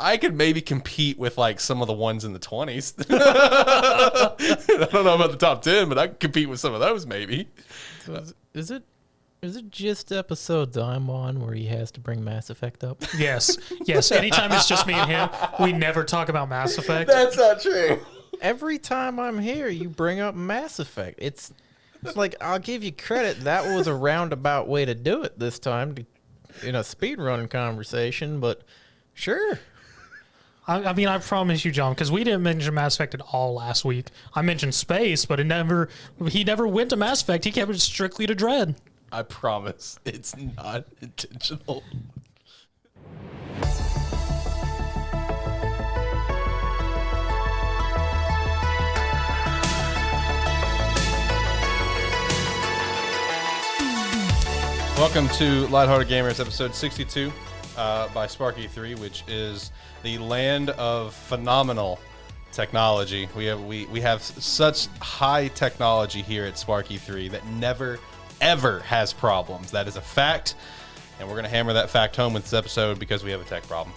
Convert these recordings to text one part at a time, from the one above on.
I could maybe compete with like some of the ones in the 20s. I don't know about the top 10, but I could compete with some of those maybe. So is it just episodes I'm on where he has to bring Mass Effect up? Yes. Anytime it's just me and him, we never talk about Mass Effect. That's not true. Every time I'm here, you bring up Mass Effect. It's like, I'll give you credit. That was a roundabout way to do it this time in a speedrun conversation, but sure. I mean, I promise you, John, because we didn't mention Mass Effect at all last week. I mentioned space, but he never went to Mass Effect. He kept it strictly to Dread. I promise it's not intentional. Welcome to Lighthearted Gamers, episode 62 by Sparky3, which is the land of phenomenal technology. We have such high technology here at Sparky3 that never, ever has problems. That is a fact, and we're going to hammer that fact home with this episode because we have a tech problem.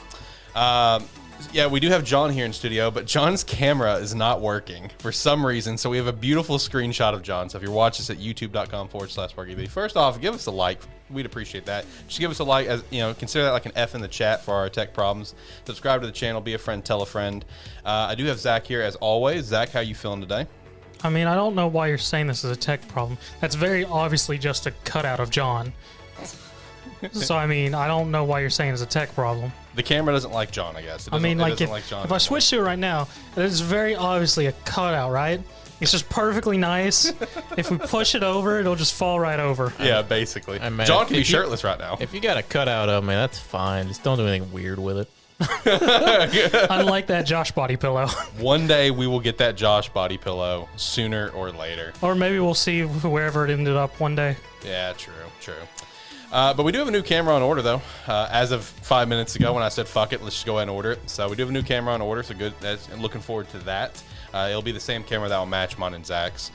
Yeah, we do have John here in studio, but John's camera is not working for some reason, so we have a beautiful screenshot of John. So if you're watching us at youtube.com/SparkyV, first off, give us a like. We'd appreciate that. Just give us a like, as you know, consider that like an F in the chat for our tech problems. Subscribe to the channel, be a friend, tell a friend. I do have Zach here as always. Zach, how you feeling today? I mean, I don't know why you're saying this is a tech problem. That's very obviously just a cutout of John. So, I mean, I don't know why you're saying it's a tech problem. The camera doesn't like John, I guess. I mean, like, if I switch to it right now, it's very obviously a cutout, right? It's just perfectly nice. If we push it over, it'll just fall right over. Yeah, basically. Hey, man, John can be shirtless right now. If you got a cutout of me, that's fine. Just don't do anything weird with it. Unlike that Josh body pillow. One day we will get that Josh body pillow sooner or later. Or maybe we'll see wherever it ended up one day. Yeah, true. But we do have a new camera on order, though. As of 5 minutes ago when I said, fuck it, let's just go ahead and order it. So we do have a new camera on order, so good. And looking forward to that. It'll be the same camera that will match mine and Zach's.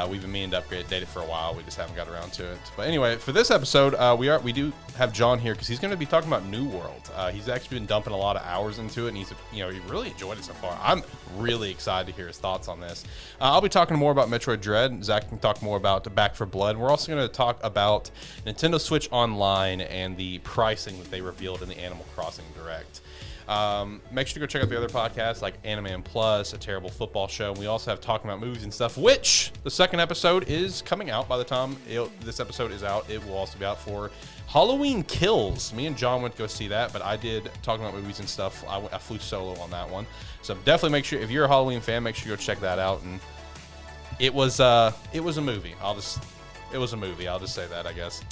We've been meaning to update it for a while. We just haven't got around to it. But anyway, for this episode, we do have John here because he's going to be talking about New World. He's actually been dumping a lot of hours into it, and he really enjoyed it so far. I'm really excited to hear his thoughts on this. I'll be talking more about Metroid Dread. Zach can talk more about Back 4 Blood. We're also going to talk about Nintendo Switch Online and the pricing that they revealed in the Animal Crossing Direct. Make sure to go check out the other podcasts like AniMan Plus, A Terrible Football Show. And we also have Talking About Movies and Stuff, which the second episode is coming out by the time this episode is out. It will also be out for Halloween Kills. Me and John went to go see that, but I did Talking About Movies and Stuff. I flew solo on that one. So definitely make sure, if you're a Halloween fan, make sure you go check that out. And it was a movie. I'll just say that, I guess.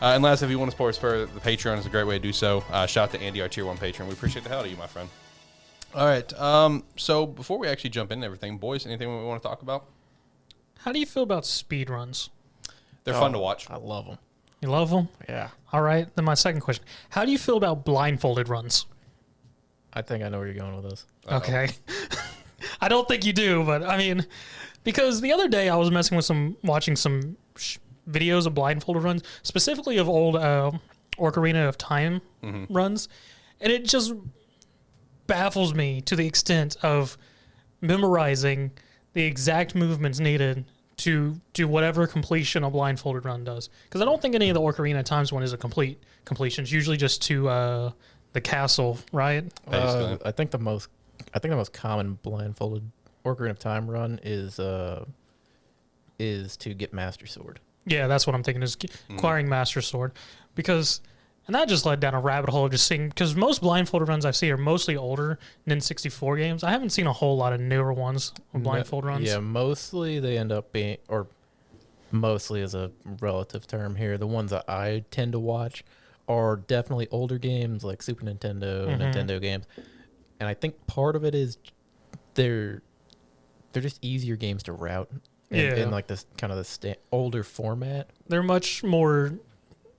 And last, if you want to support us for the Patreon, is a great way to do so. Shout out to Andy, our Tier 1 patron. We appreciate the hell out of you, my friend. All right. So before we actually jump into everything, boys, anything we want to talk about? How do you feel about speedruns? They're fun to watch. I love them. You love them? Yeah. All right. Then my second question. How do you feel about blindfolded runs? I think I know where you're going with this. Uh-oh. Okay. I don't think you do, but I mean, because the other day I was watching some videos of blindfolded runs, specifically of old Ocarina of Time runs, and it just baffles me to the extent of memorizing the exact movements needed to do whatever completion a blindfolded run does. Because I don't think any of the Ocarina of Times one is a completion. It's usually just to the castle, right? I think the most common blindfolded Ocarina of Time run is to get Master Sword. Yeah, that's what I'm thinking, is acquiring Master Sword. And that just led down a rabbit hole of just seeing, because most blindfolded runs I see are mostly older N64 games. I haven't seen a whole lot of newer ones with blindfold runs. Yeah, mostly they end up being, or mostly is a relative term here, the ones that I tend to watch are definitely older games like Super Nintendo, Nintendo games. And I think part of it is they're just easier games to route. In like this kind of the older format. They're much more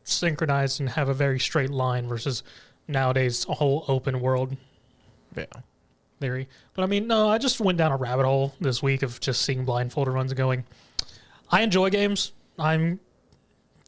synchronized and have a very straight line versus nowadays a whole open world theory. But I mean, no, I just went down a rabbit hole this week of just seeing blindfolded runs and going, I enjoy games. I'm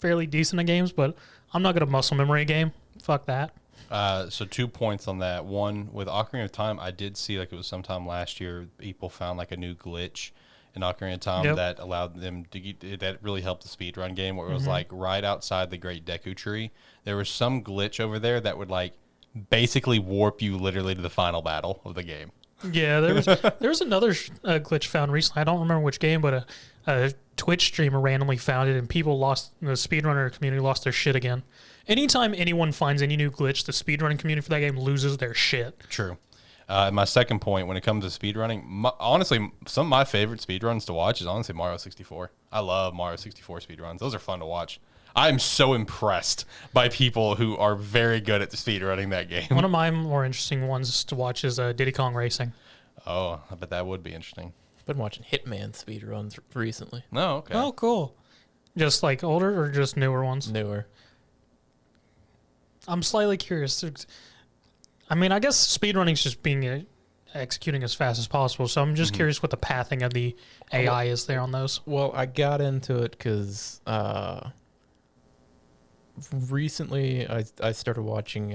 fairly decent at games, but I'm not going to muscle memory a game. Fuck that. So 2 points on that. One, with Ocarina of Time, I did see like it was sometime last year, people found like a new glitch in Ocarina of Time that allowed them to get, that really helped the speedrun game, where it was like right outside the Great Deku Tree. There was some glitch over there that would like basically warp you literally to the final battle of the game. Yeah, there was another glitch found recently. I don't remember which game, but a Twitch streamer randomly found it, and the speedrunner community lost their shit again. Anytime anyone finds any new glitch, the speedrunning community for that game loses their shit. True. My second point, when it comes to speedrunning, honestly, some of my favorite speedruns to watch is honestly Mario 64. I love Mario 64 speedruns. Those are fun to watch. I'm so impressed by people who are very good at the speedrunning that game. One of my more interesting ones to watch is Diddy Kong Racing. Oh, I bet that would be interesting. Been watching Hitman speedruns recently. No, okay. Oh, cool. Just like older or just newer ones? Newer. I'm slightly curious. I mean, I guess speedrunning is just being executing as fast as possible. So I'm just curious what the pathing of the AI is there on those. Well, I got into it because recently I started watching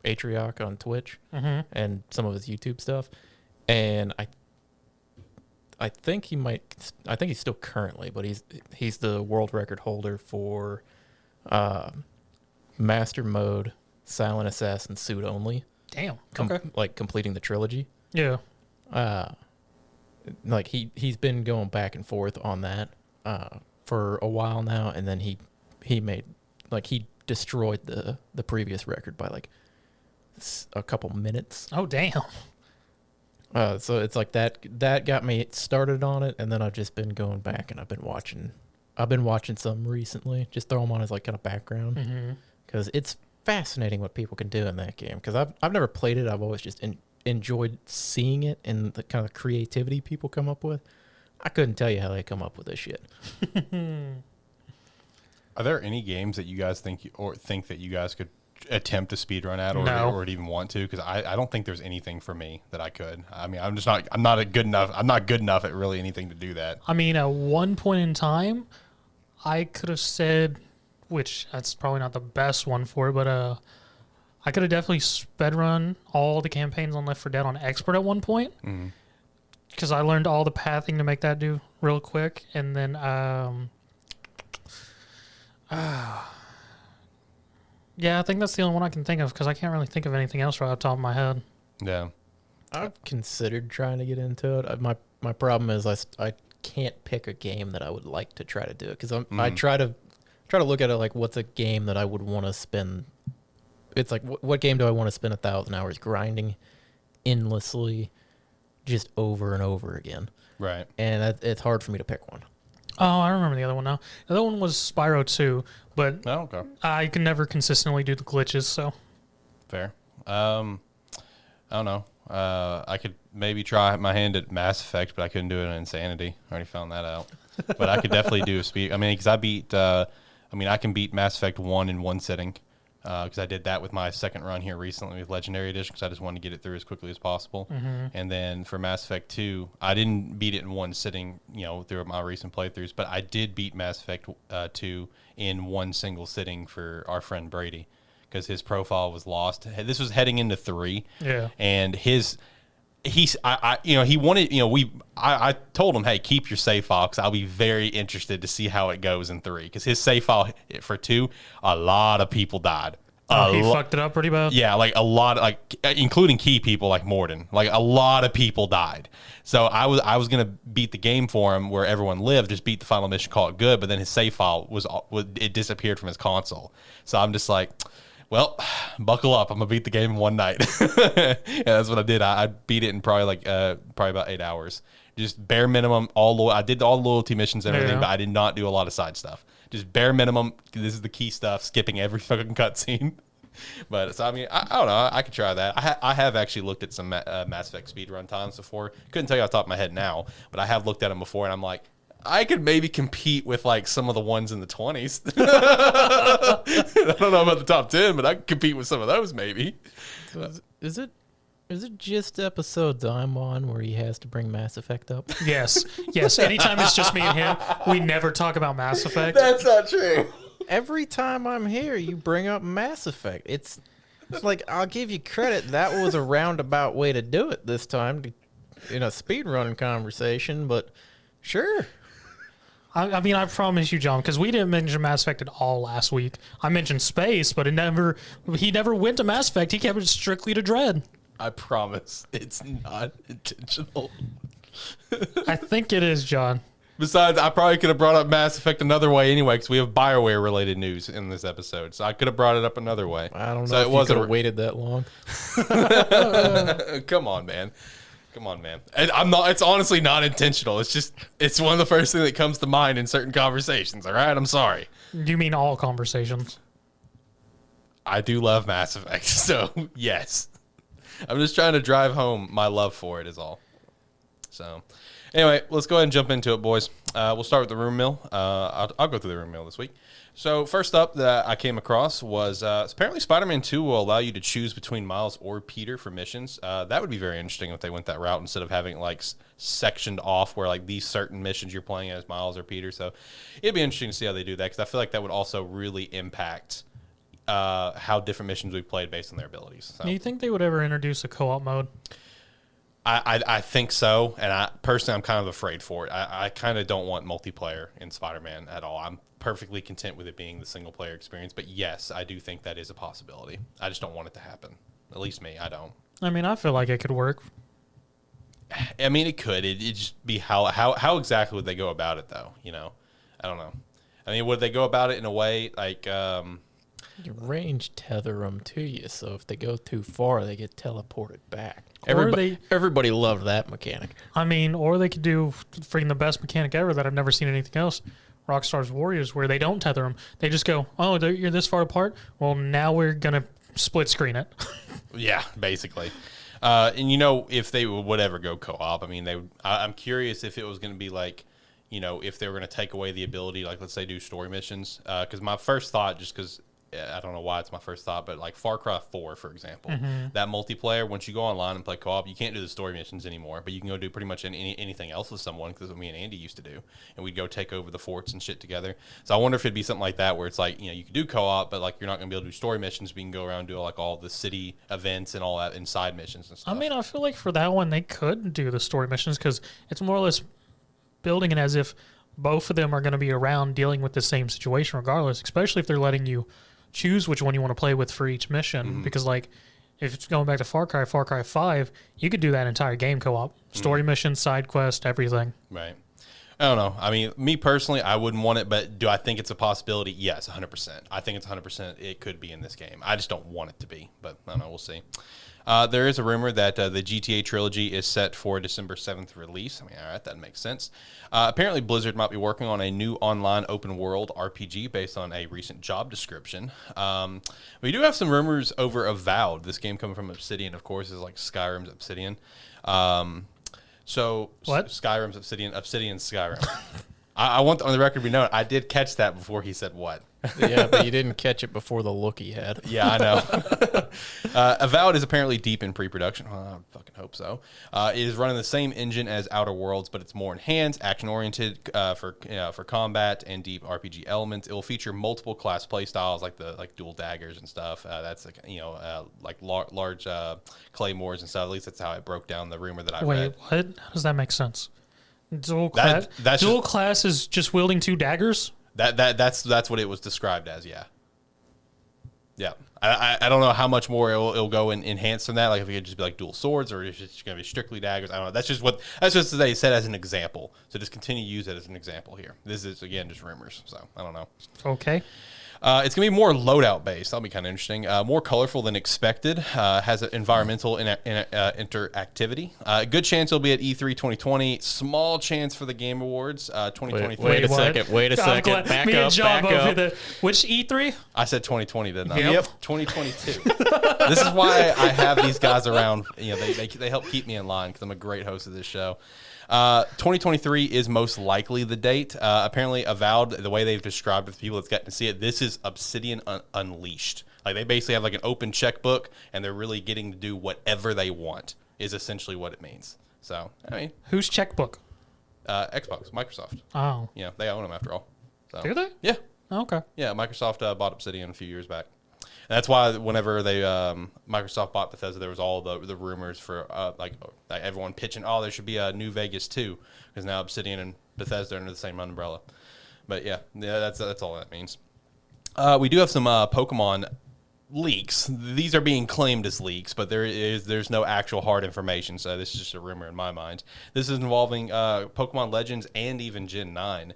Atrioc on Twitch and some of his YouTube stuff, and I think he's still currently, but he's the world record holder for Master Mode, Silent Assassin Suit Only. Damn. Okay. Like completing the trilogy. Yeah. Like he's been going back and forth on that for a while now, and then he made, like, he destroyed the previous record by like a couple minutes. Oh, damn. So it's like that got me started on it, and then I've just been going back and I've been watching some recently. Just throw them on as like kind of background, because it's fascinating what people can do in that game. Because I've never played it. I've always just enjoyed seeing it and the kind of creativity people come up with. I couldn't tell you how they come up with this shit. Are there any games that you guys think that you guys could attempt to speedrun at, or even want to? Because I don't think there's anything for me that I could. I mean, I'm not good enough at really anything to do that. I mean, at one point in time, I could have said, which that's probably not the best one for it, but I could have definitely sped run all the campaigns on Left 4 Dead on Expert at one point, because I learned all the pathing to make that do real quick, and then yeah, I think that's the only one I can think of, because I can't really think of anything else right off the top of my head. Yeah, I've considered trying to get into it. My problem is I can't pick a game that I would like to try to do it, because I try to look at it like, what's a game that I would want to spend. It's like, what game do I want to spend 1,000 hours grinding endlessly, just over and over again? right. And it's hard for me to pick one. Oh, I remember the other one now. The other one was Spyro 2, but Oh, okay. I can never consistently do the glitches, so. Fair. I don't know. I could maybe try my hand at Mass Effect, but I couldn't do it in Insanity. I already found that out. But I could definitely do a speed. I mean, because I can beat Mass Effect 1 in one sitting, because I did that with my second run here recently with Legendary Edition, because I just wanted to get it through as quickly as possible. And then for Mass Effect 2, I didn't beat it in one sitting, through my recent playthroughs, but I did beat Mass Effect 2 in one single sitting for our friend Brady, because his profile was lost. This was heading into 3. Yeah. And he wanted, I told him, hey, keep your save file, because I'll be very interested to see how it goes in 3, because his save file for 2, a lot of people died. He fucked it up pretty bad? Yeah, like a lot, like including key people like Morden. Like a lot of people died. So I was gonna beat the game for him where everyone lived, just beat the final mission, call it good. But then his save file it disappeared from his console. So I'm just like, well, buckle up. I'm gonna beat the game in one night. And that's what I did. I beat it in probably about 8 hours. Just bare minimum. I did all the loyalty missions and everything, but I did not do a lot of side stuff. Just bare minimum. This is the key stuff. Skipping every fucking cutscene. But so I mean, I don't know. I could try that. I have actually looked at some Mass Effect speedrun times before. Couldn't tell you off the top of my head now, but I have looked at them before, and I'm like, I could maybe compete with like some of the ones in the 20s. I don't know about the top 10, but I could compete with some of those maybe. So is it just episodes I'm on where he has to bring Mass Effect up? Yes. Anytime it's just me and him, we never talk about Mass Effect. That's not true. Every time I'm here, you bring up Mass Effect. It's like, I'll give you credit. That was a roundabout way to do it this time in a speedrunning conversation, but sure. I mean, I promise you, John, because we didn't mention Mass Effect at all last week. I mentioned space, but he never went to Mass Effect. He kept it strictly to Dread. I promise it's not intentional. I think it is, John. Besides, I probably could have brought up Mass Effect another way anyway, because we have BioWare related news in this episode. So I could have brought it up another way. I don't know so if you could have waited that long. Come on, man. Come on, man. I'm not. It's honestly not intentional. It's one of the first things that comes to mind in certain conversations. All right, I'm sorry. You mean all conversations? I do love Mass Effect, so yes. I'm just trying to drive home my love for it is all. So, anyway, let's go ahead and jump into it, boys. We'll start with the room mill. I'll go through the room mill this week. So first up that I came across was apparently Spider-Man 2 will allow you to choose between Miles or Peter for missions. That would be very interesting if they went that route instead of having like sectioned off where like these certain missions you're playing as Miles or Peter. So it'd be interesting to see how they do that because I feel like that would also really impact how different missions we played based on their abilities. So. Do you think they would ever introduce a co-op mode? I think so, and I'm kind of afraid for it. I kind of don't want multiplayer in Spider-Man at all. I'm perfectly content with it being the single-player experience, but yes, I do think that is a possibility. I just don't want it to happen. At least me, I don't. I mean, I feel like it could work. I mean, it could. It'd just be how exactly would they go about it, though? You know, I don't know. I mean, would they go about it in a way like... You range tether them to you, so if they go too far, they get teleported back. Everybody loved that mechanic. I mean, or they could do freaking the best mechanic ever that I've never seen anything else. Rockstar's Warriors, where they don't tether them. They just go, oh, you're this far apart? Well, now we're going to split screen it. Yeah, basically. And, you know, if they would ever go co-op, I mean, I'm curious if it was going to be like, you know, if they were going to take away the ability, like, let's say do story missions. Because my first thought, just because... I don't know why it's my first thought, but like Far Cry 4, for example, that multiplayer, once you go online and play co-op, you can't do the story missions anymore, but you can go do pretty much anything else with someone, because what me and Andy used to do, and we'd go take over the forts and shit together. So I wonder if it'd be something like that, where it's like, you know, you could do co-op, but like you're not going to be able to do story missions, but you can go around and do like all the city events and all that inside missions and stuff. I mean, I feel like for that one, they could do the story missions, because it's more or less building it as if both of them are going to be around dealing with the same situation regardless, especially if they're letting you choose which one you want to play with for each mission, because like if it's going back to Far Cry 5, you could do that entire game co-op, story missions, side quest, everything. Right. I don't know. I mean, me personally, I wouldn't want it, but do I think it's a possibility? Yes, 100%. I think it's 100% it could be in this game. I just don't want it to be, but I don't know. We'll see. There is a rumor that the GTA Trilogy is set for a December 7th release. I mean, all right, that makes sense. Apparently, Blizzard might be working on a new online open-world RPG based on a recent job description. We do have some rumors over Avowed. This game coming from Obsidian, of course, is like Skyrim's Obsidian. So what? Skyrim's Obsidian, Obsidian's Skyrim. I want on the record to be known, I did catch that before he said what. Yeah, but you didn't catch it before the look he had. Yeah, I know. Avowed is apparently deep in pre-production. Well, I fucking hope so. It is running the same engine as Outer Worlds, but it's more enhanced, action-oriented for combat and deep RPG elements. It will feature multiple class play styles like dual daggers and stuff. That's like large claymores and stuff. At least that's how it broke down the rumor that I read. Wait, what? How does that make sense? Dual class is just wielding two daggers? That's what it was described as, yeah. Yeah. I don't know how much more it'll go and enhance than that. Like if it could just be like dual swords or if it's going to be strictly daggers. I don't know. That's just what they said as an example. So just continue to use it as an example here. This is, again, just rumors. So I don't know. Okay. It's going to be more loadout based. That'll be kind of interesting. More colorful than expected. Has an environmental interactivity. Good chance it'll be at E3 2020. Small chance for the Game Awards 2023. Wait a second. Back up. Which E3? I said 2020, didn't I? Yep. 2022. This is why I have these guys around. You know, they help keep me in line because I'm a great host of this show. 2023 is most likely the date. Apparently, Avowed, the way they've described it to people that's gotten to see it, this is Obsidian Unleashed. Like they basically have like an open checkbook, and they're really getting to do whatever they want. Is essentially what it means. So, I mean, whose checkbook? Xbox, Microsoft. Oh, yeah, they own them after all. So. Do they? Yeah. Oh, okay. Yeah, Microsoft bought Obsidian a few years back. That's why whenever they Microsoft bought Bethesda, there was all the rumors for like everyone pitching, oh, there should be a New Vegas 2, because now Obsidian and Bethesda are under the same umbrella. But yeah, that's all that means. We do have some Pokemon leaks. These are being claimed as leaks, but there's no actual hard information, so this is just a rumor in my mind. This is involving Pokemon Legends and even Gen 9.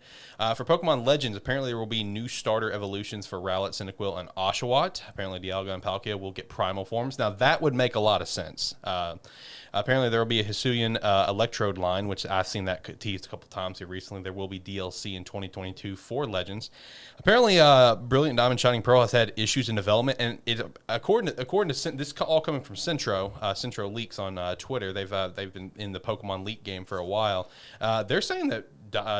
For Pokemon Legends, apparently there will be new starter evolutions for Rowlet, Cyndaquil, and Oshawott. Apparently Dialga and Palkia will get primal forms. Now that would make a lot of sense. Apparently there will be a Hisuian Electrode line, which I've seen that teased a couple times here recently. There will be DLC in 2022 for Legends. Apparently Brilliant Diamond Shining Pearl has had issues in development, and it according to this all coming from Centro Leaks on Twitter. They've been in the Pokemon Leak game for a while. They're saying that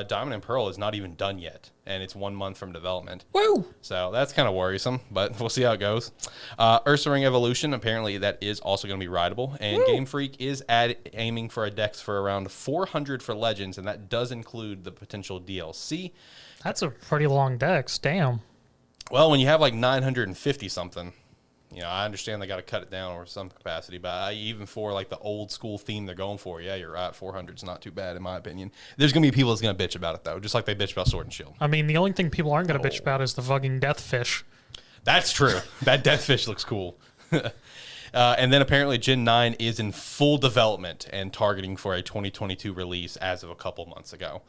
Diamond and Pearl is not even done yet, and it's 1 month from development. Woo! So that's kind of worrisome, but we'll see how it goes. Ursa Ring Evolution, apparently that is also going to be rideable, and Game Freak is aiming for a dex for around 400 for Legends, and that does include the potential DLC. That's a pretty long dex. Damn. Well, when you have like 950 something, I understand they got to cut it down over some capacity, but even for like the old school theme they're going for, yeah, you're right. 400 is not too bad in my opinion. There's gonna be people that's gonna bitch about it though, just like they bitch about Sword and Shield. I mean, the only thing people aren't gonna bitch about is the fucking death fish. That's true. That death fish looks cool. And then apparently Gen 9 is in full development and targeting for a 2022 release as of a couple months ago.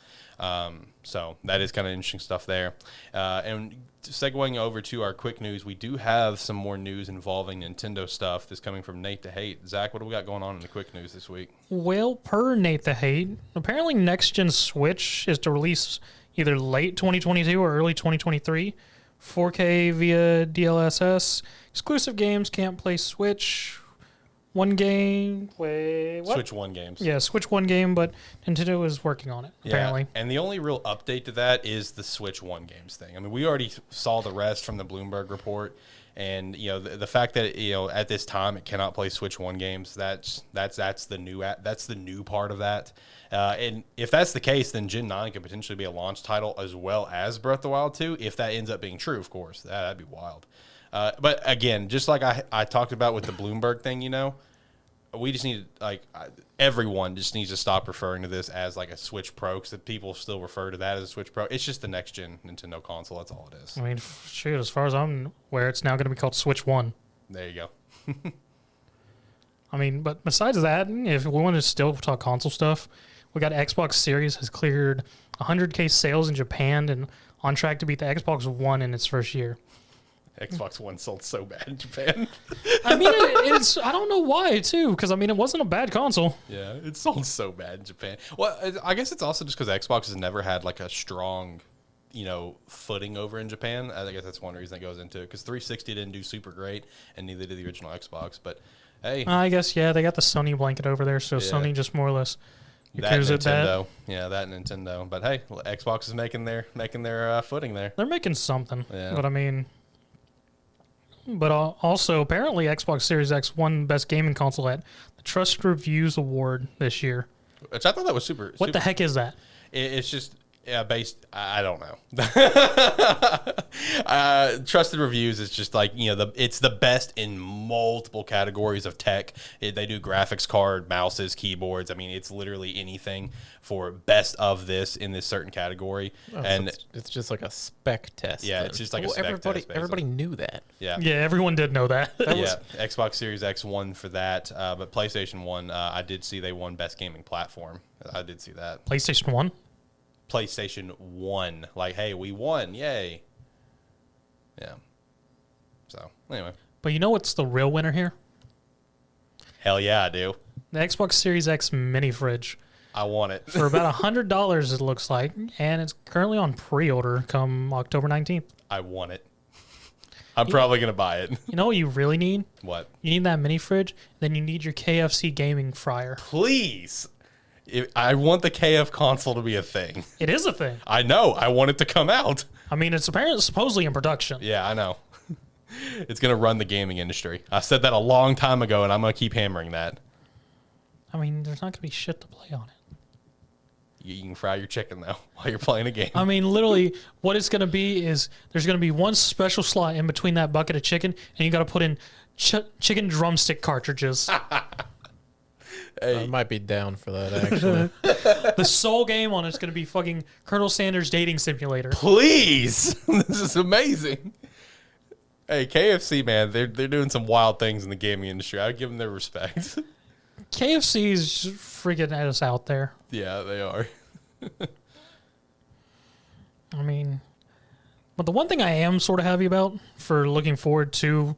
So that is kind of interesting stuff there. And segueing over to our quick news, we do have some more news involving Nintendo stuff. This coming from Nate the Hate. Zach, what do we got going on in the quick news this week? Well, per Nate the Hate, apparently next gen Switch is to release either late 2022 or early 2023. 4K via DLSS. Exclusive games can't play Switch. One game. Wait, what? Switch 1 games. Yeah, Switch 1 game, but Nintendo is working on it, apparently. Yeah, and the only real update to that is the Switch 1 games thing. I mean, we already saw the rest from the Bloomberg report, and the fact that at this time it cannot play Switch 1 games, that's the new part of that. And if that's the case, then Gen 9 could potentially be a launch title as well as Breath of the Wild 2, if that ends up being true, of course. That'd be wild. But again, just like I talked about with the Bloomberg thing, we just need everyone just needs to stop referring to this as like a Switch Pro, because people still refer to that as a Switch Pro. It's just the next gen Nintendo console. That's all it is. I mean, shoot, as far as I'm aware, it's now going to be called Switch 1. There you go. I mean, but besides that, if we want to still talk console stuff, we got Xbox Series has cleared 100K sales in Japan and on track to beat the Xbox One in its first year. Xbox One sold so bad in Japan. I mean, it's I don't know why, too, because, I mean, it wasn't a bad console. Yeah, it sold so bad in Japan. Well, I guess it's also just because Xbox has never had, like, a strong, footing over in Japan. I guess that's one reason it goes into it, because 360 didn't do super great, and neither did the original Xbox. But, hey. I guess, yeah, they got the Sony blanket over there, so yeah. Sony just more or less... That Nintendo. Yeah, that Nintendo. But, hey, Xbox is making their footing there. They're making something. Yeah. But, I mean... But also, apparently, Xbox Series X won Best Gaming Console at the Trust Reviews Award this year. Which I thought that was super. What the heck is that? It's just based. I don't know. Trusted Reviews is just like it's the best in multiple categories of tech. They do graphics card, mouses, keyboards. I mean, it's literally anything for best of this in this certain category. And so it's just like a spec test. Yeah, then. It's just like a spec test. Basically. Everybody knew that. Yeah, everyone did know that. Xbox Series X won for that, but PlayStation 1, I did see they won Best Gaming Platform. I did see that. PlayStation 1? PlayStation 1. Like, hey, we won. Yay. Yeah. So, anyway. But you know what's the real winner here? Hell yeah, I do. The Xbox Series X mini fridge. I want it. For about $100, it looks like, and it's currently on pre-order come October 19th. I want it. I'm probably going to buy it. You know what you really need? What? You need that mini fridge, then you need your KFC gaming fryer. Please. I want the KF console to be a thing. It is a thing. I know. I want it to come out. I mean, it's supposedly in production. Yeah, I know. It's going to run the gaming industry. I said that a long time ago, and I'm going to keep hammering that. I mean, there's not going to be shit to play on it. You can fry your chicken though while you're playing a game. I mean, literally, what it's going to be is there's going to be one special slot in between that bucket of chicken, and you got to put in chicken drumstick cartridges. I might be down for that, actually. The sole game on it's going to be fucking Colonel Sanders Dating Simulator. Please, this is amazing. Hey, KFC, man, they're doing some wild things in the gaming industry. I give them their respect. KFC's freaking us out there. Yeah, they are. I mean, but the one thing I am sort of happy about for looking forward to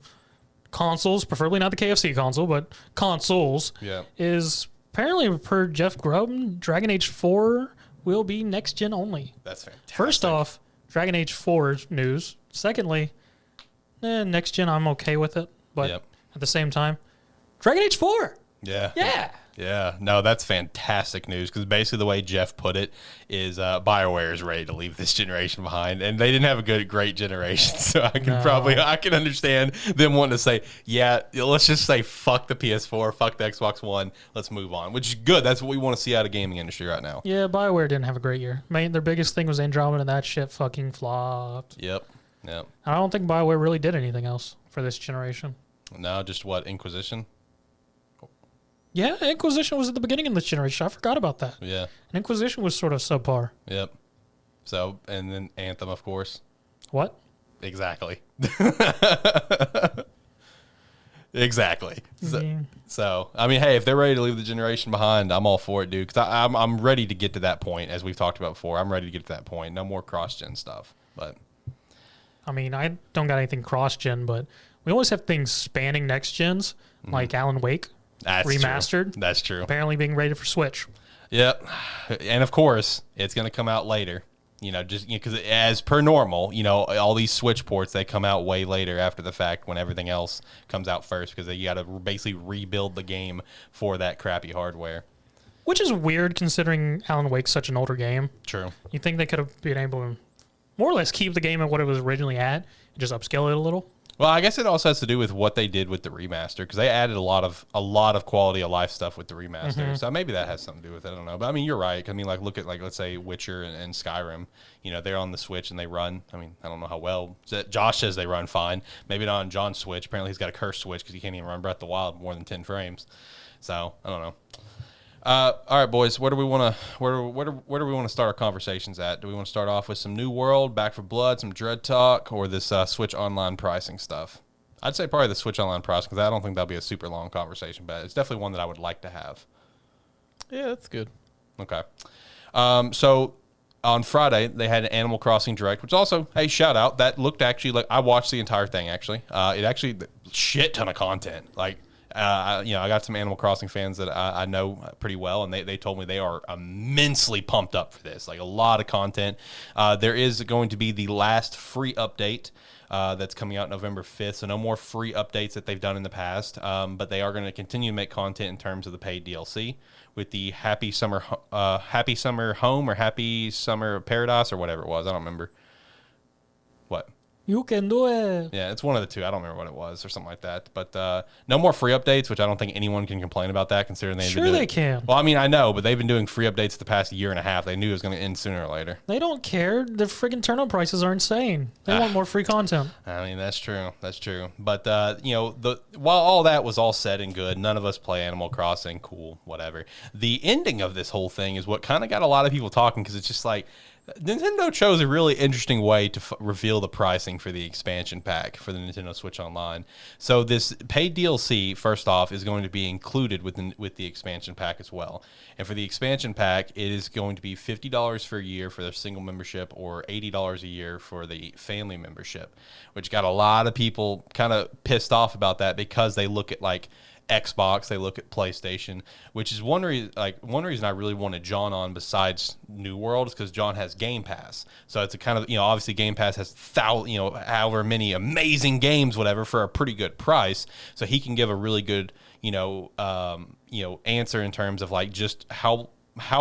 consoles, preferably not the KFC console, but consoles, Yeah. is apparently per Jeff Grubb, Dragon Age 4 will be next gen only. That's fantastic. First off, Dragon Age 4 news. Secondly, next gen I'm okay with it, but Yep. at the same time, Dragon Age 4. Yeah. Yeah. Yeah. No, that's fantastic news because basically the way Jeff put it is BioWare is ready to leave this generation behind, and they didn't have a great generation, so I can understand them wanting to say, yeah, let's just say fuck the PS4, fuck the Xbox One, let's move on, which is good. That's what we want to see out of gaming industry right now. Yeah, BioWare didn't have a great year. Their biggest thing was Andromeda, and that shit fucking flopped. Yep. Yep. I don't think BioWare really did anything else for this generation. No, just what, Inquisition? Yeah, Inquisition was at the beginning of this generation. I forgot about that. Yeah. And Inquisition was sort of subpar. Yep. So, and then Anthem, of course. What? Exactly. Exactly. So, I mean, hey, if they're ready to leave the generation behind, I'm all for it, dude. Because I'm ready to get to that point, as we've talked about before. I'm ready to get to that point. No more cross-gen stuff. But I mean, I don't got anything cross-gen, but we always have things spanning next gens, like Alan Wake. That's remastered. True. That's true. Apparently being rated for Switch. Yep. And of course, it's going to come out later. Just because as per normal, all these Switch ports, they come out way later after the fact when everything else comes out first because you got to basically rebuild the game for that crappy hardware. Which is weird considering Alan Wake's such an older game. True. You think they could have been able to more or less keep the game at what it was originally at and just upscale it a little? Well, I guess it also has to do with what they did with the remaster because they added a lot of quality of life stuff with the remaster. So maybe that has something to do with it. I don't know. But I mean, you're right. I mean, look at let's say Witcher and Skyrim. They're on the Switch and they run. I mean, I don't know how well. Josh says they run fine. Maybe not on John's Switch. Apparently, he's got a cursed Switch because he can't even run Breath of the Wild more than 10 frames. So I don't know. All right, boys. Where do we want to start our conversations at? Do we want to start off with some New World, Back for Blood, some Dread talk, or this Switch Online pricing stuff? I'd say probably the Switch Online pricing because I don't think that'll be a super long conversation, but it's definitely one that I would like to have. Yeah, that's good. Okay. So on Friday they had an Animal Crossing Direct, which also, hey, shout out. That looked actually like I watched the entire thing. Actually, it actually shit ton of content. I got some Animal Crossing fans that I know pretty well, and they told me they are immensely pumped up for this. Like a lot of content. There is going to be the last free update that's coming out November 5th. So no more free updates that they've done in the past, but they are going to continue to make content in terms of the paid DLC with the Happy Summer Home or Happy Summer Paradise or whatever it was. I don't remember. What? You can do it. Yeah, it's one of the two. I don't remember what it was or something like that. But no more free updates, which I don't think anyone can complain about that considering they've been doing. Sure they can. Well, I mean, I know, but they've been doing free updates the past year and a half. They knew it was going to end sooner or later. They don't care. The friggin' turnip prices are insane. They want more free content. I mean, that's true. That's true. But, while all that was all said and good, none of us play Animal Crossing. Cool, whatever. The ending of this whole thing is what kind of got a lot of people talking because it's just like, Nintendo chose a really interesting way to reveal the pricing for the expansion pack for the Nintendo Switch Online. So this paid DLC, first off, is going to be included with the expansion pack as well. And for the expansion pack, it is going to be $50 for a year for the single membership or $80 a year for the family membership, which got a lot of people kind of pissed off about that because they look at Xbox, they look at PlayStation, which is one reason I really wanted John on besides New World is because John has Game Pass. So it's a kind of, obviously Game Pass has however many amazing games, whatever, for a pretty good price. So he can give a really good, answer in terms of just how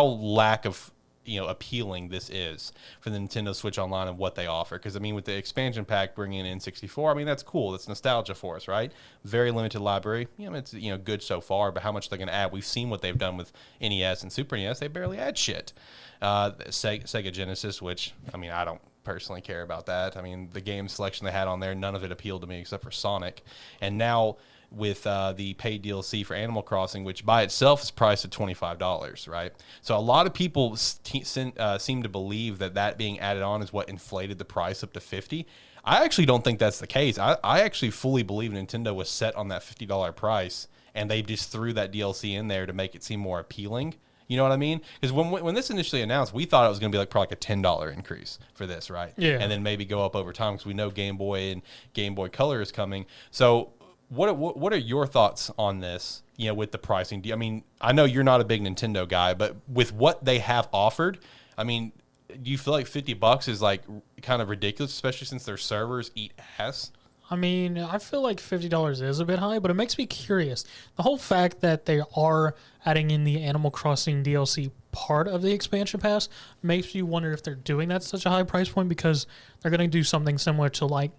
lack of appealing this is for the Nintendo Switch Online and what they offer. Because I mean, with the expansion pack bringing in N64, I mean that's cool. That's nostalgia for us, right? Very limited library. It's good so far, but how much they're going to add? We've seen what they've done with NES and Super NES. They barely add shit. Sega Genesis, which I mean, I don't personally care about that. I mean, the game selection they had on there, none of it appealed to me except for Sonic. And now with the paid DLC for Animal Crossing, which by itself is priced at $25, right? So a lot of people seem to believe that being added on is what inflated the price up to $50. I actually don't think that's the case. I actually fully believe Nintendo was set on that $50 price, and they just threw that DLC in there to make it seem more appealing. You know what I mean? Because when this initially announced, we thought it was going to be like probably like a $10 increase for this, right? Yeah. And then maybe go up over time because we know Game Boy and Game Boy Color is coming. So what are your thoughts on this, with the pricing? I mean, I know you're not a big Nintendo guy, but with what they have offered, I mean, do you feel like $50 is like kind of ridiculous, especially since their servers eat ass? I mean, I feel like $50 is a bit high, but it makes me curious. The whole fact that they are adding in the Animal Crossing DLC part of the expansion pass makes you wonder if they're doing that at such a high price point because they're going to do something similar to like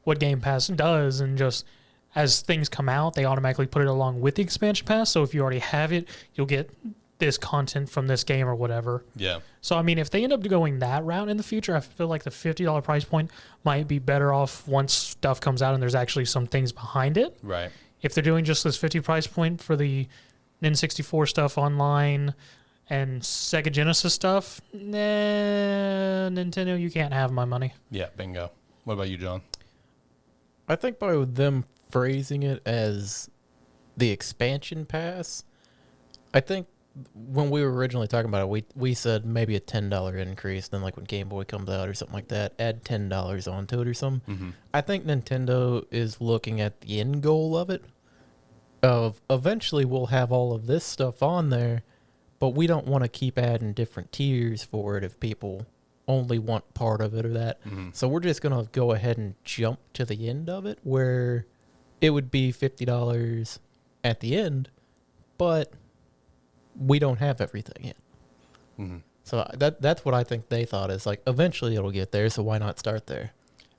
what Game Pass does, and just as things come out, they automatically put it along with the expansion pass. So if you already have it, you'll get this content from this game or whatever. Yeah. So, I mean, if they end up going that route in the future, I feel like the $50 price point might be better off once stuff comes out and there's actually some things behind it. Right. If they're doing just this $50 price point for the N64 stuff online and Sega Genesis stuff, Nintendo, you can't have my money. Yeah, bingo. What about you, John? I think by them phrasing it as the expansion pass, I think when we were originally talking about it, we said maybe a $10 increase. Then, like when Game Boy comes out or something like that, add $10 onto it or something. Mm-hmm. I think Nintendo is looking at the end goal of it. Of eventually we'll have all of this stuff on there, but we don't want to keep adding different tiers for it if people only want part of it or that. Mm-hmm. So we're just gonna go ahead and jump to the end of it, where it would be $50 at the end, but we don't have everything yet. Mm-hmm. So that's what I think they thought is like eventually it'll get there. So why not start there?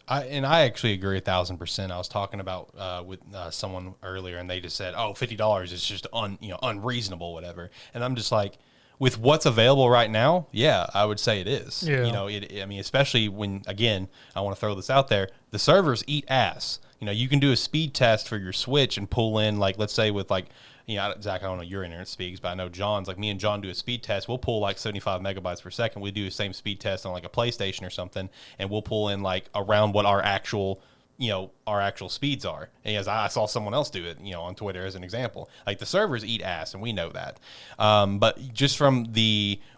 I actually agree 1,000%. I was talking about with someone earlier, and they just said, "Oh, $50 is just unreasonable, whatever." And I'm just like, with what's available right now, yeah, I would say it is. Yeah. I mean, especially when, again, I want to throw this out there, the servers eat ass. You can do a speed test for your Switch and pull in, like, let's say with like, Zach, I don't know your internet speeds, but I know John's, like me and John do a speed test. We'll pull like 75 megabytes per second. We do the same speed test on like a PlayStation or something, and we'll pull in like around what our actual speeds are. And as I saw someone else do it, on Twitter as an example. Like the servers eat ass, and we know that. But just from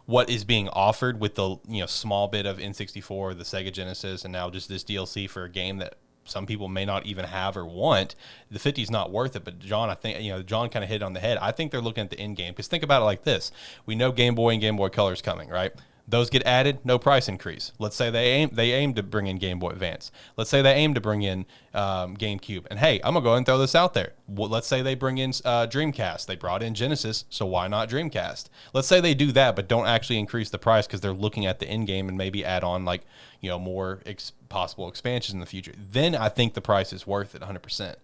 what is being offered with the small bit of N64, the Sega Genesis, and now just this DLC for a game that some people may not even have or want, the 50 is not worth it. But John, I think, John kind of hit it on the head. I think they're looking at the end game, because think about it like this. We know Game Boy and Game Boy Color is coming, right? Those get added, no price increase. Let's say they aim to bring in Game Boy Advance. Let's say they aim to bring in GameCube. And hey, I'm going to go ahead and throw this out there. Well, let's say they bring in Dreamcast. They brought in Genesis, so why not Dreamcast? Let's say they do that, but don't actually increase the price because they're looking at the end game and maybe add on like, more possible expansions in the future. Then I think the price is worth it 100%.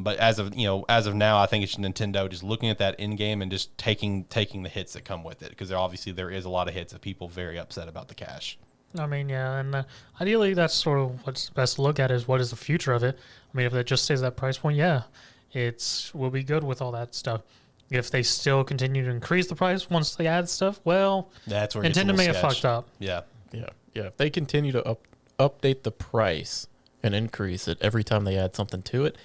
But as of now, I think it's Nintendo just looking at that end game and just taking the hits that come with it, because obviously there is a lot of hits of people very upset about the cash. I mean, yeah, and ideally that's sort of what's best to look at is what is the future of it. I mean, if it just stays that price point, yeah, will be good with all that stuff. If they still continue to increase the price once they add stuff, well, that's where Nintendo may have fucked up. Yeah. If they continue to update the price and increase it every time they add something to it,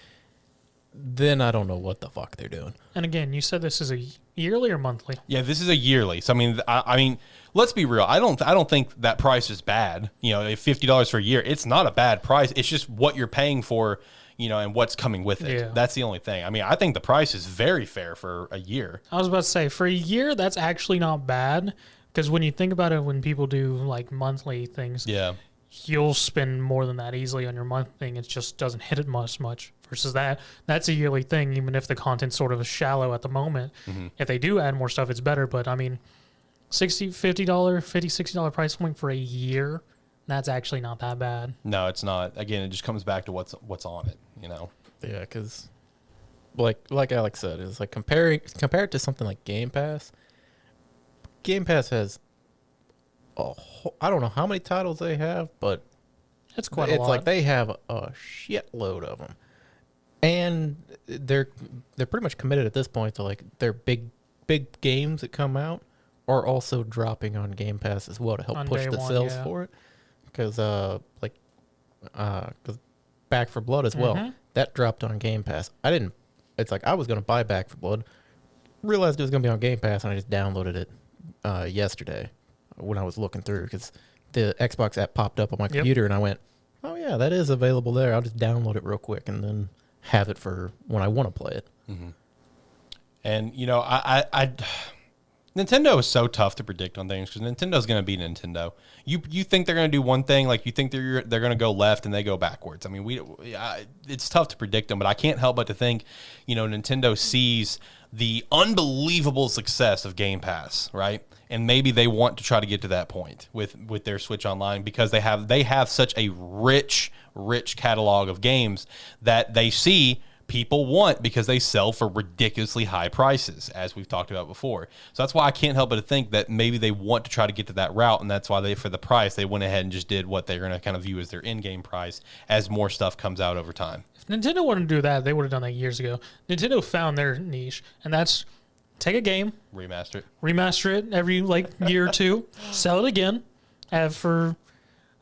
then I don't know what the fuck they're doing. And again, you said this is a yearly or monthly? Yeah, this is a yearly. So I mean, let's be real. I don't think that price is bad. $50 for a year, it's not a bad price. It's just what you're paying for, and what's coming with it. Yeah. That's the only thing. I mean, I think the price is very fair for a year. I was about to say, for a year, that's actually not bad. Because when you think about it, when people do like monthly things, yeah, you'll spend more than that easily on your month thing. It just doesn't hit it much. Versus that's a yearly thing, even if the content's sort of shallow at the moment. Mm-hmm. If they do add more stuff, it's better. But I mean, $60, $50, $60 price point for a year. That's actually not that bad. No, it's not. Again, it just comes back to what's on it, you know. Yeah, because like Alex said, it's like compare it to something like Game Pass. Game Pass has I don't know how many titles they have, but It's quite a lot. it's like they have a shitload of them, and they're pretty much committed at this point to like their big games that come out are also dropping on Game Pass as well to help On push day the one, sales yeah. for it. Because Back for Blood as well, Mhm. that dropped on Game Pass. It's like I was gonna buy Back for Blood, realized it was gonna be on Game Pass, and I just downloaded it yesterday when I was looking through because the Xbox app popped up on my computer, and I went, "Oh yeah, that is available there. I'll just download it real quick and then have it for when I want to play it." Mm-hmm. And you know, I Nintendo is so tough to predict on things because Nintendo's going to be Nintendo. You think they're going to do one thing, like you think they're going to go left and they go backwards. I mean, it's tough to predict them, but I can't help but to think, you know, Nintendo sees the unbelievable success of Game Pass, right? And maybe they want to try to get to that point with their Switch Online because they have such a rich catalog of games that they see people want because they sell for ridiculously high prices, as we've talked about before. So that's why I can't help but to think that maybe they want to try to get to that route, and that's why for the price, they went ahead and just did what they're going to kind of view as their in-game price as more stuff comes out over time. If Nintendo wanted to do that, they would have done that years ago. Nintendo found their niche, and that's take a game, remaster it every year or two, sell it again for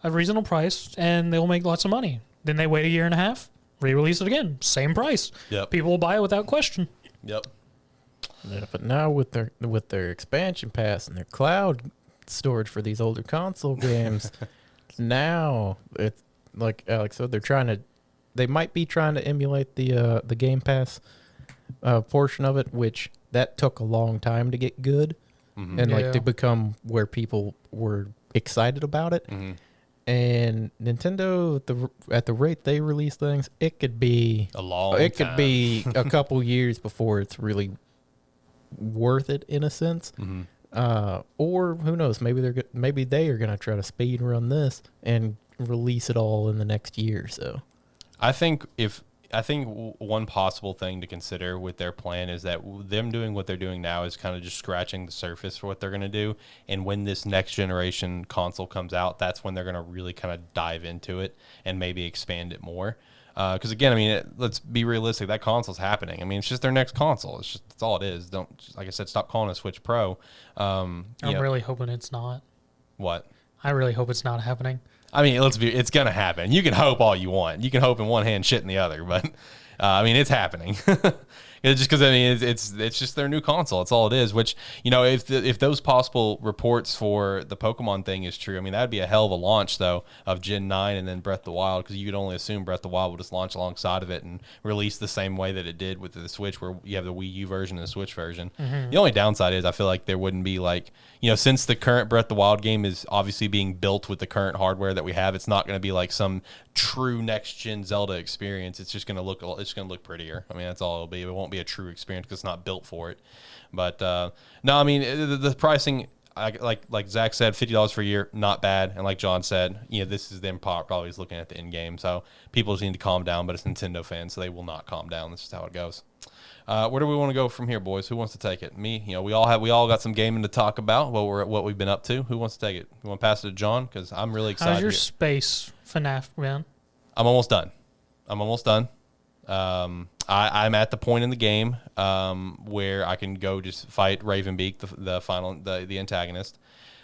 a reasonable price, and they'll make lots of money. Then they wait a year and a half, re-release it again, same price. Yep. People will buy it without question. Yep. Yeah, but now with their expansion pass and their cloud storage for these older console games, now it's like Alex said, they might be trying to emulate the Game Pass portion of it, which that took a long time to get good and to become where people were excited about it. Mm-hmm. And Nintendo, at the rate they release things, it could be could be a couple years before it's really worth it in a sense. Mm-hmm. Or who knows? Maybe they are gonna try to speed run this and release it all in the next year or so. I think one possible thing to consider with their plan is that them doing what they're doing now is kind of just scratching the surface for what they're going to do. And when this next generation console comes out, that's when they're going to really kind of dive into it and maybe expand it more. Because again, I mean, let's be realistic. That console's happening. I mean, it's just their next console. That's all it is. Like I said, stop calling it a Switch Pro. I'm really hoping it's not. What? I really hope it's not happening. I mean, it's going to happen. You can hope all you want. You can hope in one hand, shit in the other. But, I mean, it's happening. It's just because, I mean, it's just their new console. It's all it is, which, you know, if those possible reports for the Pokemon thing is true, I mean, that would be a hell of a launch, though, of Gen 9 and then Breath of the Wild, because you could only assume Breath of the Wild will just launch alongside of it and release the same way that it did with the Switch, where you have the Wii U version and the Switch version. Mm-hmm. The only downside is I feel like there wouldn't be, like, you know, since the current Breath of the Wild game is obviously being built with the current hardware that we have, it's not going to be like some true next-gen Zelda experience. It's just going to look prettier. I mean, that's all it'll be. It won't be a true experience because it's not built for it. But no, I mean, the pricing, like Zach said, $50 for a year, not bad. And like John said, you know, this is them probably looking at the end game. So people just need to calm down, but it's Nintendo fans, so they will not calm down. This is how it goes. Where do we want to go from here, boys? Who wants to take it? Me. You know, we all got some gaming to talk about. What we've been up to. Who wants to take it? You want to pass it to John? Because I'm really excited. How's your space FNAF, man? I'm almost done. I'm at the point in the game where I can go just fight Ravenbeak, the antagonist.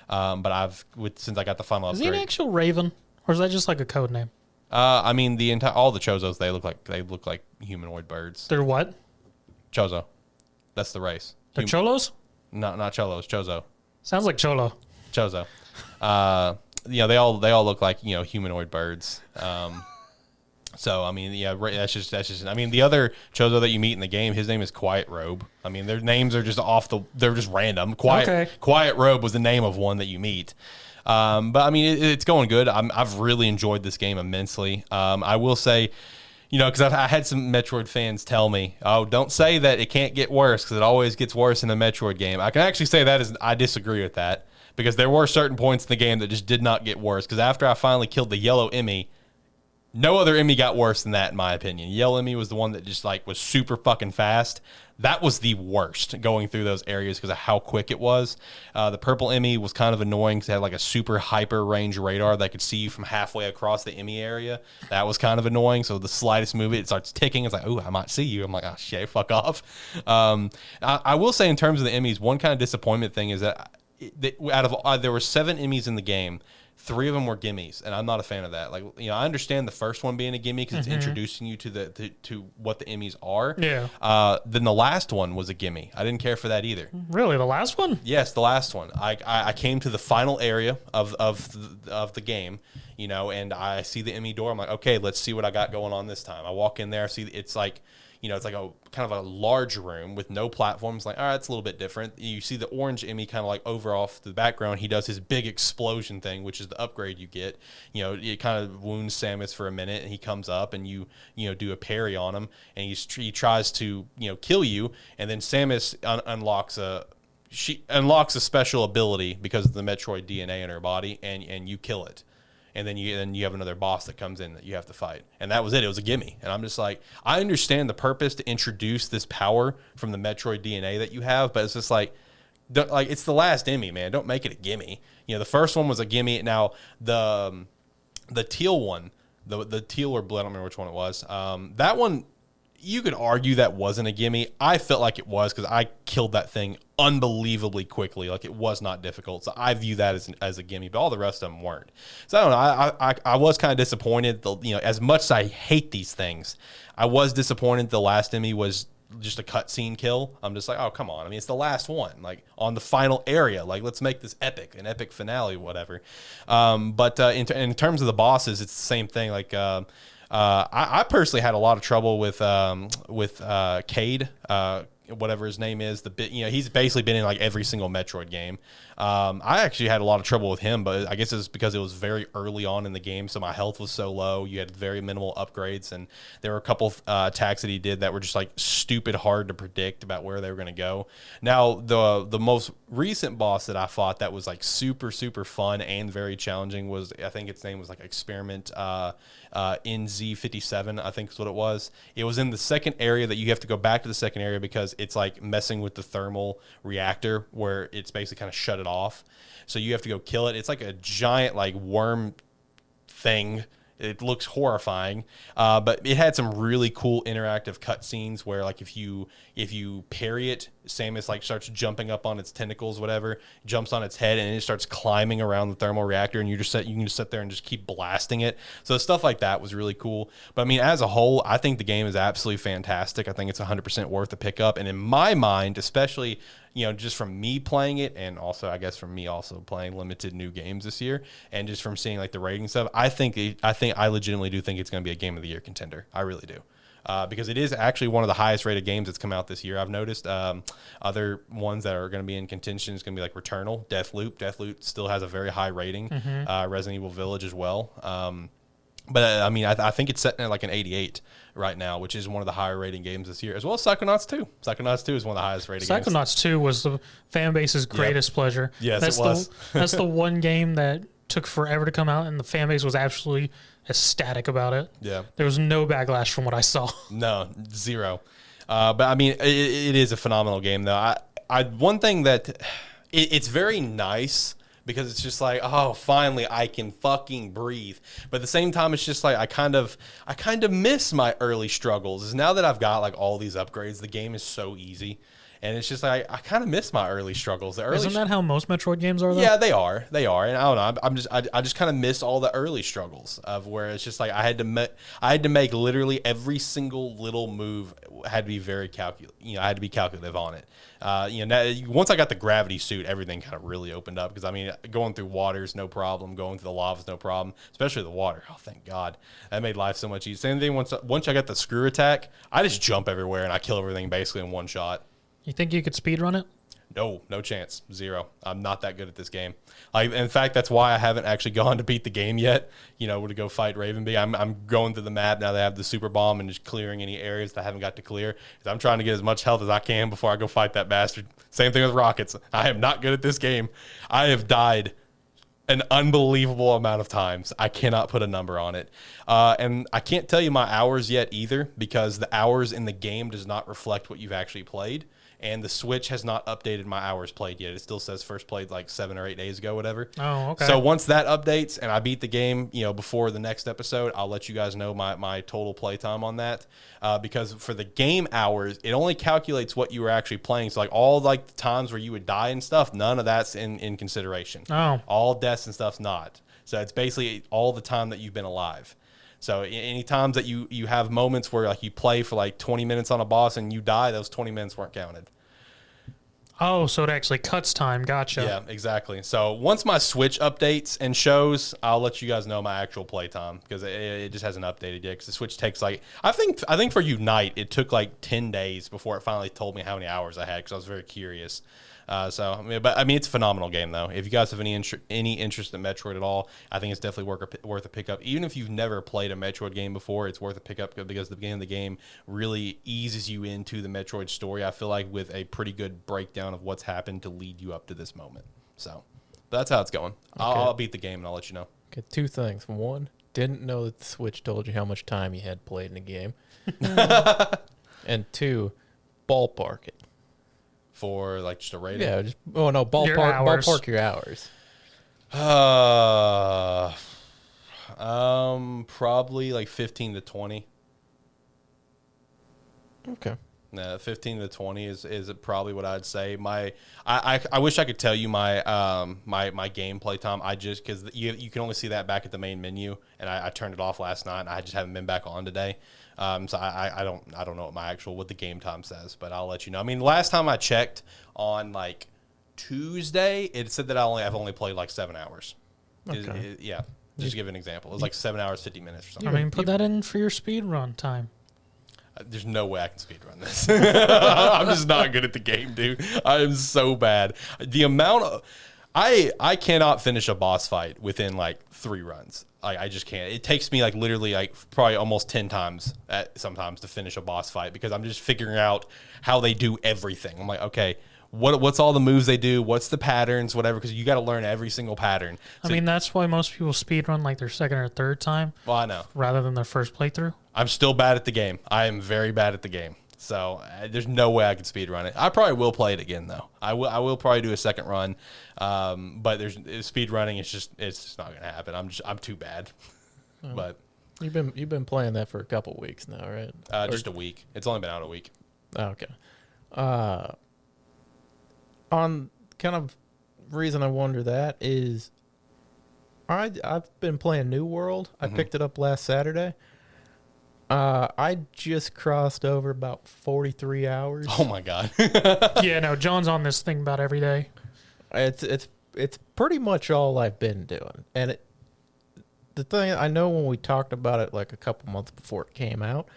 But since I got the final upgrade. Is he an actual Raven, or is that just like a code name? I mean all the Chozos, they look like humanoid birds. They're what? Chozo. That's the race. They're Cholos? No, not Cholos. Chozo. Sounds like Cholo. Chozo. You know, they all look like, you know, humanoid birds. So I mean, yeah, that's just. I mean, the other Chozo that you meet in the game, his name is Quiet Robe. I mean, their names are just they're just random. Quiet Robe was the name of one that you meet. But I mean, it's going good. I've really enjoyed this game immensely. I will say, You know, because I had some Metroid fans tell me, "Oh, don't say that it can't get worse because it always gets worse in a Metroid game." I can actually say I disagree with that because there were certain points in the game that just did not get worse. Because after I finally killed the yellow Emmy, no other Emmy got worse than that in my opinion. Yellow Emmy was the one that just like was super fucking fast. That was the worst going through those areas because of how quick it was. The purple Emmy was kind of annoying because it had like a super hyper range radar that could see you from halfway across the Emmy area. That was kind of annoying. So the slightest movement, it starts ticking. It's like, oh, I might see you. I'm like, oh shit, fuck off. I will say in terms of the Emmys, one kind of disappointment thing is that there were 7 Emmys in the game. 3 of them were gimmies, and I'm not a fan of that. Like, you know, I understand the first one being a gimme because it's introducing you to what the Emmys are. Yeah. Then the last one was a gimme. I didn't care for that either. Really, the last one? Yes, the last one. I came to the final area of the game, you know, and I see the Emmy door. I'm like, okay, let's see what I got going on this time. I walk in there, see it's like, you know, it's like a kind of a large room with no platforms. Like, all right, it's a little bit different. You see the orange Emmy kind of like over off the background. He does his big explosion thing, which is the upgrade you get. You know, it kind of wounds Samus for a minute, and he comes up, and you do a parry on him, and he tries to kill you, and then Samus unlocks a special ability because of the Metroid DNA in her body, and you kill it. And then you have another boss that comes in that you have to fight. And that was it. It was a gimme. And I'm just like, I understand the purpose to introduce this power from the Metroid DNA that you have, but it's just like it's the last Emmy, man. Don't make it a gimme. You know, the first one was a gimme. Now, the teal one, the teal or blue, I don't remember which one it was. That one, you could argue that wasn't a gimme. I felt like it was because I killed that thing unbelievably quickly. Like, it was not difficult. So I view that as a gimme, but all the rest of them weren't. So I don't know. I was kind of disappointed. As much as I hate these things, I was disappointed the last Emmy was just a cutscene kill. I'm just like, oh, come on. I mean, it's the last one, like on the final area. Like, let's make this epic, an epic finale, whatever. But in terms of the bosses, it's the same thing. Like, I personally had a lot of trouble with Cade, whatever his name is. He's basically been in like every single Metroid game. I actually had a lot of trouble with him, but I guess it's because it was very early on in the game, so my health was so low. You had very minimal upgrades, and there were a couple attacks that he did that were just like stupid hard to predict about where they were going to go. Now, the most recent boss that I fought that was like super, super fun and very challenging was, I think its name was like Experiment NZ57, I think is what it was. It was in the second area that you have to go back to the second area because it's like messing with the thermal reactor where it's basically kind of shut it off. So you have to go kill it. It's like a giant like worm thing. It looks horrifying, but it had some really cool interactive cutscenes where, like, if you parry it, Samus like starts jumping up on its tentacles, whatever, jumps on its head, and it starts climbing around the thermal reactor, and you can just sit there and just keep blasting it. So stuff like that was really cool. But I mean, as a whole, I think the game is absolutely fantastic. I think it's 100% worth the pickup, and in my mind, especially, just from me playing it, and also I guess from me also playing limited new games this year, and just from seeing like the rating stuff, I legitimately do think it's going to be a Game of the Year contender. I really do. Because it is actually one of the highest rated games that's come out this year. I've noticed other ones that are going to be in contention is going to be like Returnal, Deathloop. Deathloop still has a very high rating. Resident Evil Village as well. But I mean, I think it's setting at like an 88 right now, which is one of the higher rating games this year, as well as Psychonauts 2. Psychonauts 2 is one of the highest rated games. Psychonauts 2 was the fan base's greatest pleasure. Yes, it was. That's the one game that took forever to come out, and the fan base was absolutely ecstatic about it. Yeah. There was no backlash from what I saw. No, zero. But I mean, it is a phenomenal game, though. One thing that it's very nice because it's just like, oh, finally I can fucking breathe. But at the same time, it's just like I kind of miss my early struggles. Is now that I've got like all these upgrades, the game is so easy. And it's just like I kind of miss my early struggles. Isn't that how most Metroid games are, though? Yeah, they are. And I don't know. I just kind of miss all the early struggles of where it's just like I had to make literally every single little move had to be very I had to be calculative on it. Now, once I got the gravity suit, everything kind of really opened up because I mean, going through water's no problem, going through the lava's no problem, especially the water. Oh, thank God, that made life so much easier. Same thing once I got the screw attack, I just jump everywhere and I kill everything basically in one shot. You think you could speedrun it? No chance. Zero. I'm not that good at this game. In fact, that's why I haven't actually gone to beat the game yet. To go fight Ravenby. I'm going through the map now that I have the super bomb and just clearing any areas that I haven't got to clear. I'm trying to get as much health as I can before I go fight that bastard. Same thing with rockets. I am not good at this game. I have died an unbelievable amount of times. I cannot put a number on it. And I can't tell you my hours yet either, because the hours in the game does not reflect what you've actually played. And the Switch has not updated my hours played yet. It still says first played like 7 or 8 days ago, whatever. Oh, okay. So once that updates and I beat the game, before the next episode, I'll let you guys know my total play time on that. Because for the game hours, it only calculates what you were actually playing. So like all like the times where you would die and stuff, none of that's in consideration. Oh. All deaths and stuff's not. So it's basically all the time that you've been alive. So any times that you have moments where like you play for like 20 minutes on a boss and you die, those 20 minutes weren't counted. Oh, so it actually cuts time. Gotcha. Yeah, exactly. So once my Switch updates and shows, I'll let you guys know my actual play time, because it just hasn't updated yet. Because the Switch takes like I think for Unite it took like 10 days before it finally told me how many hours I had, because I was very curious. But it's a phenomenal game though. If you guys have any interest in Metroid at all, I think it's definitely worth a pickup. Even if you've never played a Metroid game before, it's worth a pickup, because the beginning of the game really eases you into the Metroid story. I feel like with a pretty good breakdown of what's happened to lead you up to this moment. So that's how it's going. Okay. I'll beat the game and I'll let you know. Okay, 2 things. 1, didn't know that the Switch told you how much time you had played in a game. And 2, ballpark it. For like just a rating. Yeah, ballpark your hours. Probably like 15 to 20. Okay. 15 to 20 is probably what I'd say. I wish I could tell you my gameplay time. Because you can only see that back at the main menu, and I turned it off last night, and I just haven't been back on today. So I don't know what the game time says, but I'll let you know. I mean, last time I checked on like Tuesday, it said that I've only played like 7 hours. Okay. Just to give an example, it was like 7 hours 50 minutes or something. I mean, put that in for your speed run time. There's no way I can speedrun this. I'm just not good at the game, dude. I am so bad. The amount of I cannot finish a boss fight within like 3 runs. I just can't. It takes me like literally like probably almost 10 times sometimes to finish a boss fight, because I'm just figuring out how they do everything. I'm like, okay, what's all the moves they do? What's the patterns? Whatever, because you got to learn every single pattern. I mean, that's why most people speedrun like their second or third time. Well, I know. Rather than their first playthrough. I'm still bad at the game. I am very bad at the game. So there's no way I can speedrun it. I probably will play it again though. I will probably do a second run. But there's speedrunning. It's just not gonna happen. I'm too bad. But You've been playing that for a couple weeks now, right? just a week. It's only been out a week. Okay. On kind of reason I wonder that is, I've been playing New World. I picked it up last Saturday. I just crossed over about 43 hours. Oh my god. Yeah, no, John's on this thing about every day. It's pretty much all I've been doing. And the thing, I know when we talked about it like a couple months before it came out,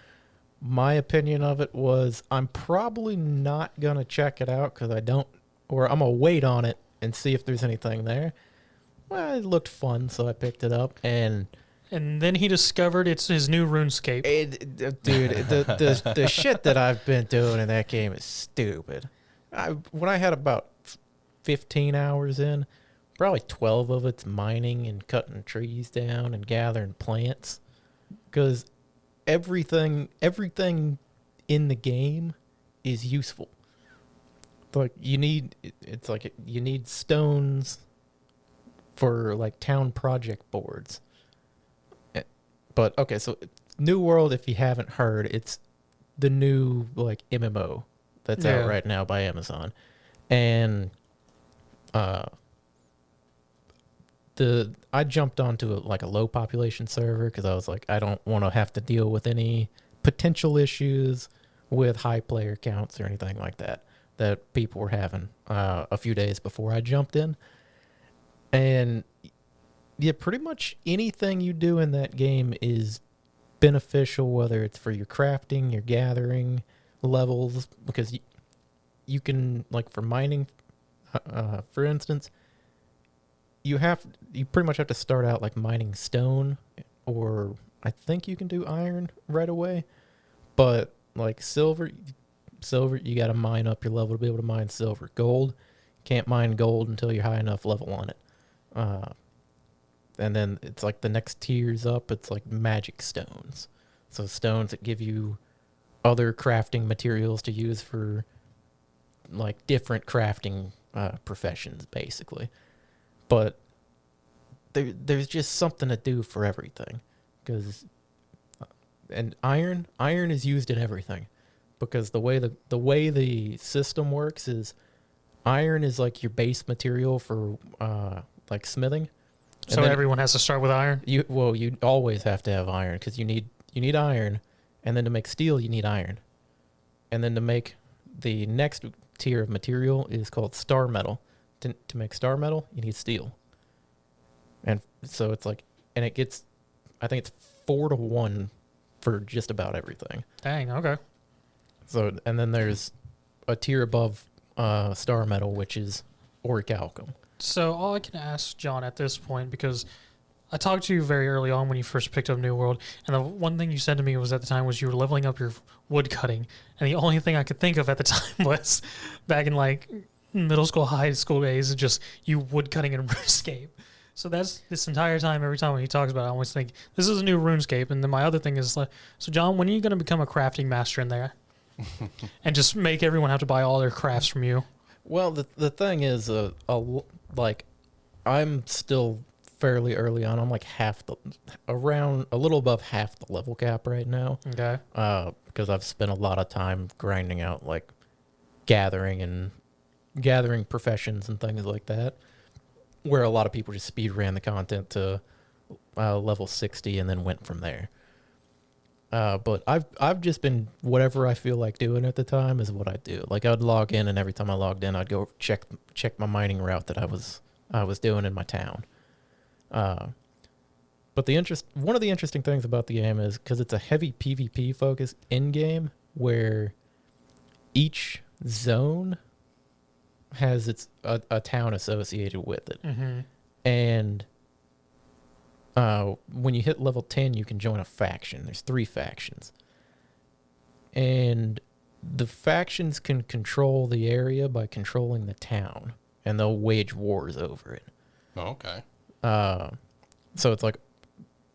my opinion of it was I'm probably not going to check it out because I'm going to wait on it and see if there's anything there. Well, it looked fun, so I picked it up, and then he discovered it's his new RuneScape. Dude, the shit that I've been doing in that game is stupid. When I had about 15 hours in, probably 12 of it's mining and cutting trees down and gathering plants, because everything in the game is useful. Like you need stones for like town project boards. But okay, so New World, if you haven't heard, it's the new like MMO that's out right now by Amazon, and I jumped onto a low population server because I was like, I don't want to have to deal with any potential issues with high player counts or anything like that people were having a few days before I jumped in. And yeah, pretty much anything you do in that game is beneficial, whether it's for your crafting, your gathering levels, because you can, like for mining For instance, you pretty much have to start out like mining stone, or I think you can do iron right away. But like silver, you got to mine up your level to be able to mine silver. Gold, can't mine gold until you're high enough level on it. And then it's like the next tiers up, it's like magic stones. So stones that give you other crafting materials to use for like different crafting professions, basically. But there's just something to do for everything. And iron is used in everything, because the way the system works is iron is like your base material for like smithing. So everyone has to start with iron? You always have to have iron, because you need iron, and then to make steel you need iron. And then to make the next tier of material is called star metal. To make star metal, you need steel. And so it's like, and it gets, I think it's 4-to-1 for just about everything. Dang, okay. So, and then there's a tier above star metal, which is orichalcum. So all I can ask John at this point, because I talked to you very early on when you first picked up New World, and the one thing you said to me was at the time was you were leveling up your wood cutting, and the only thing I could think of at the time was back in like middle school, high school days, just you wood cutting in RuneScape. So that's this entire time, every time when he talks about it, I always think, this is a new RuneScape. And then my other thing is, like, so John, when are you going to become a crafting master in there? And just make everyone have to buy all their crafts from you? Well, the thing is, like, I'm still fairly early on. I'm like around a little above half the level cap right now. Okay. Because I've spent a lot of time grinding out, like, gathering professions and things like that, where a lot of people just speed ran the content to level 60 and then went from there. But I've just been, whatever I feel like doing at the time is what I do. Like, I'd log in, and every time I logged in, I'd go check my mining route that I was doing in my town. But one of the interesting things about the game is, because it's a heavy PvP focus in game, where each zone has a town associated with it. Mm-hmm. And when you hit level 10, you can join a faction. There's 3 factions. And the factions can control the area by controlling the town, and they'll wage wars over it. Oh, okay. So it's like,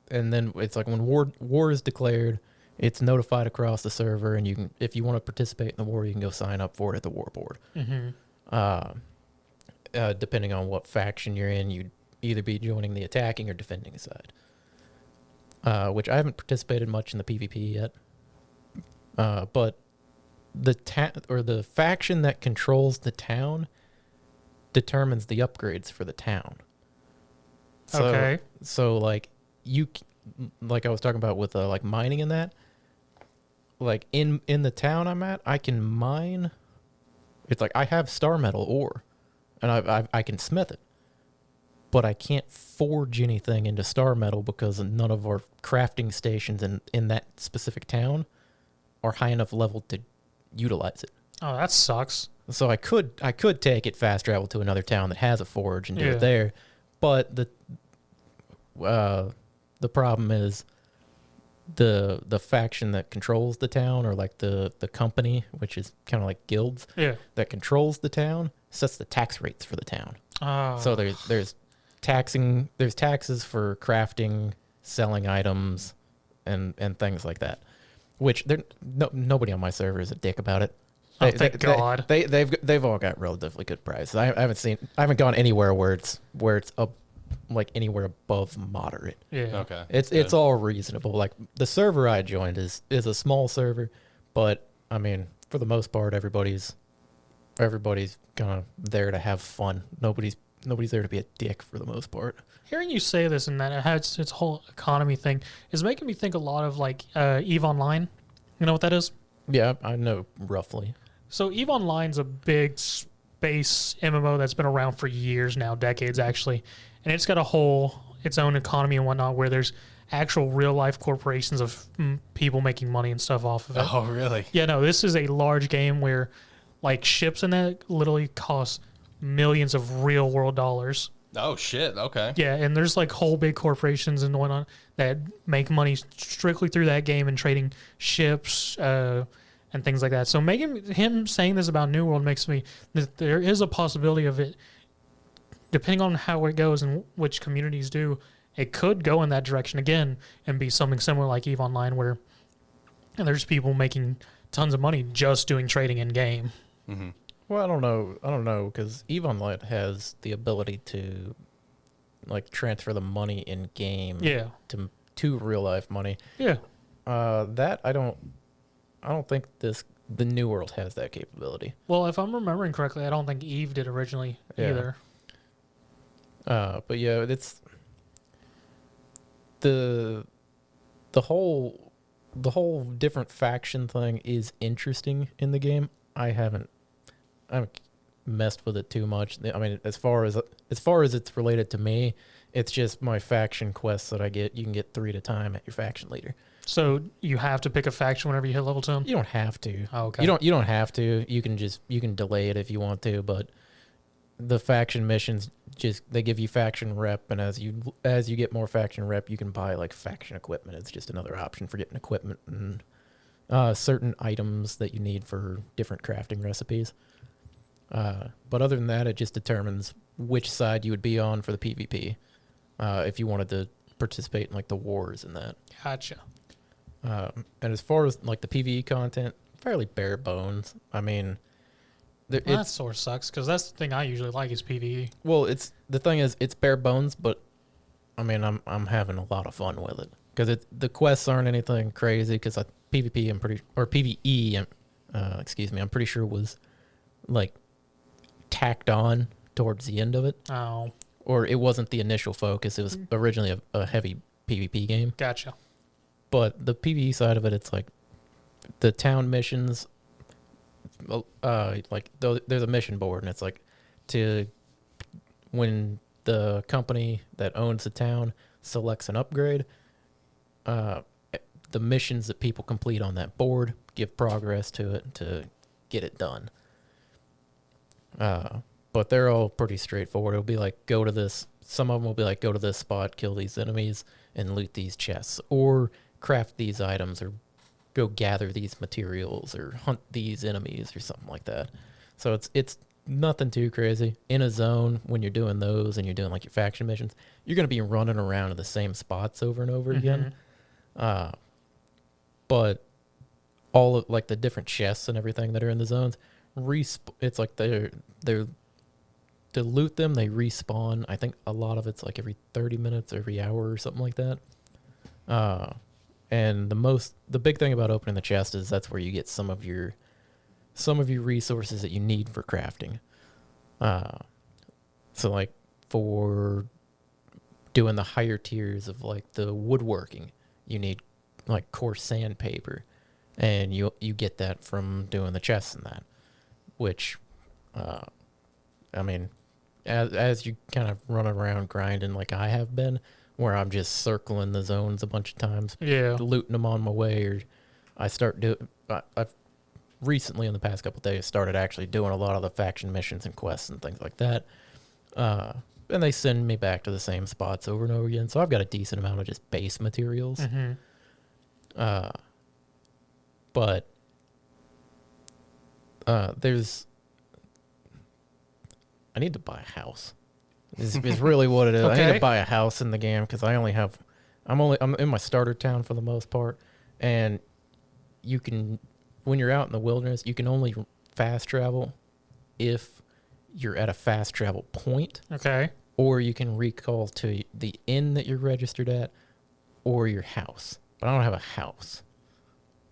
and then it's like when war is declared, it's notified across the server, and you can, if you want to participate in the war, you can go sign up for it at the war board. Mm-hmm. Depending on what faction you're in, you'd either be joining the attacking or defending side. Which I haven't participated much in the PvP yet. But the faction that controls the town determines the upgrades for the town. So, Okay. So like like I was talking about with like mining and that, like in the town I'm at, I can mine. It's like I have star metal ore, and I can smith it, but I can't forge anything into star metal because none of our crafting stations in that specific town are high enough level to utilize it. Oh, that sucks. So I could take it fast travel to another town that has a forge and do Yeah. it there, but the problem is the faction that controls the town, or like the company, which is kind of like guilds, Yeah. that controls the town, sets the tax rates for the town. Oh. So there's taxes for crafting, selling items, and things like that. Which nobody on my server is a dick about it. Oh, thank God. They've all got relatively good prices. I haven't gone anywhere where it's up, like anywhere above moderate. Yeah. Okay. It's all reasonable. Like the server I joined is a small server, but I mean, for the most part, everybody's kind of there to have fun. Nobody's there to be a dick for the most part. Hearing you say this and that it has its whole economy thing is making me think a lot of like EVE Online. You know what that is? Yeah, I know roughly. So EVE Online's a big space MMO that's been around for years now, decades actually, and it's got its own economy and whatnot, where there's actual real life corporations of people making money and stuff off of it. Oh, really? Yeah, no, this is a large game where like ships and that literally cost millions of real world dollars. Oh shit! Okay. Yeah, and there's like whole big corporations and whatnot that make money strictly through that game and trading ships and things like that. So him saying this about New World makes me that there is a possibility of it, depending on how it goes and which communities do. It could go in that direction again and be something similar like EVE Online, where there's people making tons of money just doing trading in game. Mm-hmm. Well, I don't know, because EVE Online has the ability to like transfer the money in game, to real life money. Yeah. That I don't think the New World has that capability. Well, if I'm remembering correctly, I don't think EVE did originally either. But yeah, it's the whole different faction thing is interesting in the game. I haven't messed with it too much. I mean, as far as it's related to me, it's just my faction quests that I get. You can get 3 at a time at your faction leader. So you have to pick a faction whenever you hit level 10? You don't have to. Oh, okay. You don't have to. You can delay it if you want to, but the faction missions they give you faction rep, and as you get more faction rep, you can buy like faction equipment. It's just another option for getting equipment and certain items that you need for different crafting recipes. But other than that, it just determines which side you would be on for the PvP if you wanted to participate in like the wars and that. Gotcha. And as far as like the PvE content, fairly bare bones. I mean, That sort of sucks, because that's the thing I usually like is PvE. Well, the thing is, it's bare bones, but I mean, I'm having a lot of fun with it because the quests aren't anything crazy. Because PvP, PvE, I'm pretty sure was like tacked on towards the end of it. Oh, or it wasn't the initial focus. It was originally a heavy PvP game. Gotcha. But the PvE side of it, it's like the town missions. There's a mission board, and it's like when the company that owns the town selects an upgrade, the missions that people complete on that board give progress to it to get it done. But they're all pretty straightforward. It'll be like, some of them will be like, go to this spot, kill these enemies, and loot these chests, or craft these items, or go gather these materials, or hunt these enemies, or something like that. So it's nothing too crazy. In a zone, when you're doing those and you're doing like your faction missions, you're going to be running around to the same spots over and over again. But all of like the different chests and everything that are in the zones, it's like they're to loot them, they respawn. I think a lot of it's like every 30 minutes, every hour or something like that. And the big thing about opening the chest is that's where you get some of your resources that you need for crafting. So like for doing the higher tiers of like the woodworking, you need like coarse sandpaper, and you get that from doing the chests and that, which, I mean, as you kind of run around grinding like I have been, where I'm just circling the zones a bunch of times, looting them on my way, or I've recently in the past couple of days started actually doing a lot of the faction missions and quests and things like that. And they send me back to the same spots over and over again. So I've got a decent amount of just base materials. But I need to buy a house. Is really what it is. Okay. I need to buy a house in the game because I'm in my starter town for the most part, and when you're out in the wilderness, you can only fast travel if you're at a fast travel point. Okay. Or you can recall to the inn that you're registered at, or your house. But I don't have a house.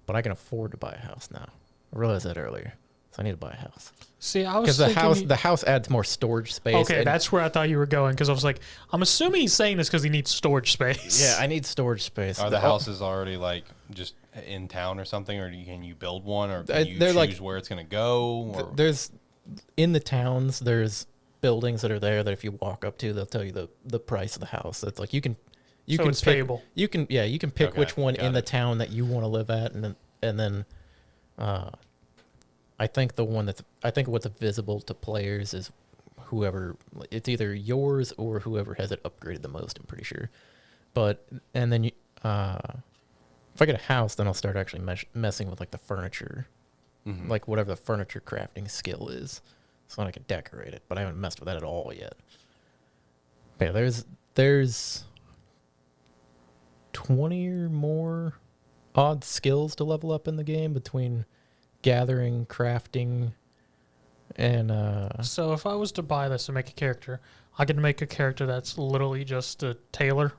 But I can afford to buy a house now. I realized that earlier. So I need to buy a house. See, I was thinking... Because the house adds more storage space. Okay, that's where I thought you were going, because I was like, I'm assuming he's saying this because he needs storage space. Yeah, I need storage space. Are the houses already like just in town or something, or can you build one, or can you they're choose like, where it's going to go? Or? There's in the towns, there's buildings that are there that if you walk up to, they'll tell you the price of the house. It's like you can it's pick, payable. You can pick which one in the town that you want to live at, and then I think what's visible to players is whoever, it's either yours or whoever has it upgraded the most, I'm pretty sure. But, and then you, if I get a house, then I'll start actually messing with like the furniture, like whatever the furniture crafting skill is, so I can decorate it. But I haven't messed with that at all yet. But yeah, there's 20 or more odd skills to level up in the game between gathering, crafting, and So if I was to buy this and make a character, I could make a character that's literally just a tailor.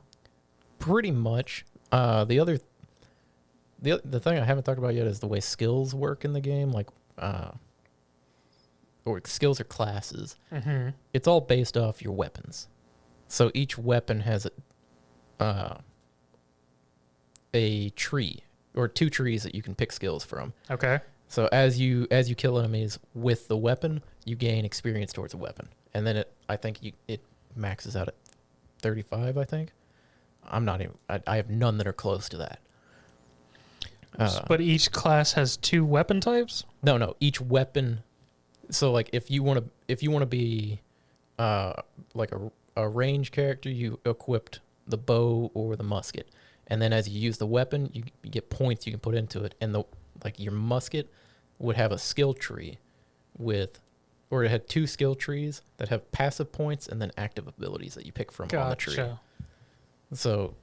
pretty much. The thing I haven't talked about yet is the way skills work in the game, like or skills or classes. Mm-hmm. It's all based off your weapons. So each weapon has a tree or two trees that you can pick skills from. Okay. So as you kill enemies with the weapon, you gain experience towards the weapon, and then it maxes out at 35. I think. I'm not even. I have none that are close to that. But each class has 2 weapon types? No. Each weapon. So like if you want to be like a range character, you equipped the bow or the musket, and then as you use the weapon, you get points you can put into it, and your musket would have a skill tree or it had 2 skill trees that have passive points and then active abilities that you pick from on the tree. So,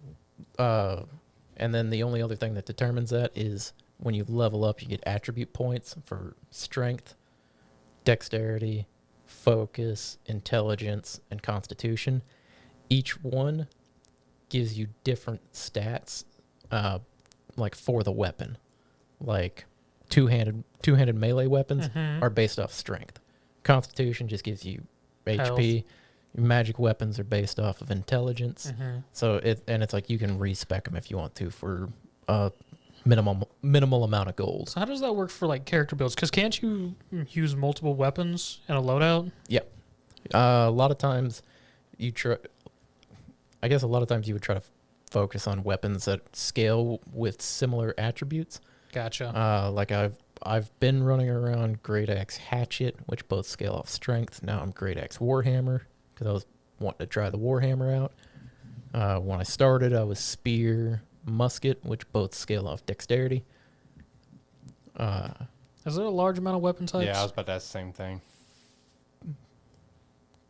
and then the only other thing that determines that is when you level up, you get attribute points for strength, dexterity, focus, intelligence, and constitution. Each one gives you different stats, like for the weapon. Like two-handed melee weapons are based off strength. Constitution just gives you HP. Magic weapons are based off of intelligence. So it's like you can respec them if you want to for a minimal amount of gold. So how does that work for like character builds? Because can't you use multiple weapons in a loadout? Yeah. A lot of times you try. I guess a lot of times you would try to focus on weapons that scale with similar attributes. Gotcha. Like I've been running around Great Axe Hatchet, which both scale off strength. Now I'm Great Axe Warhammer because I was wanting to try the Warhammer out. When I started, I was Spear Musket, which both scale off dexterity. Is there a large amount of weapon types? Yeah, I was about to ask the same thing.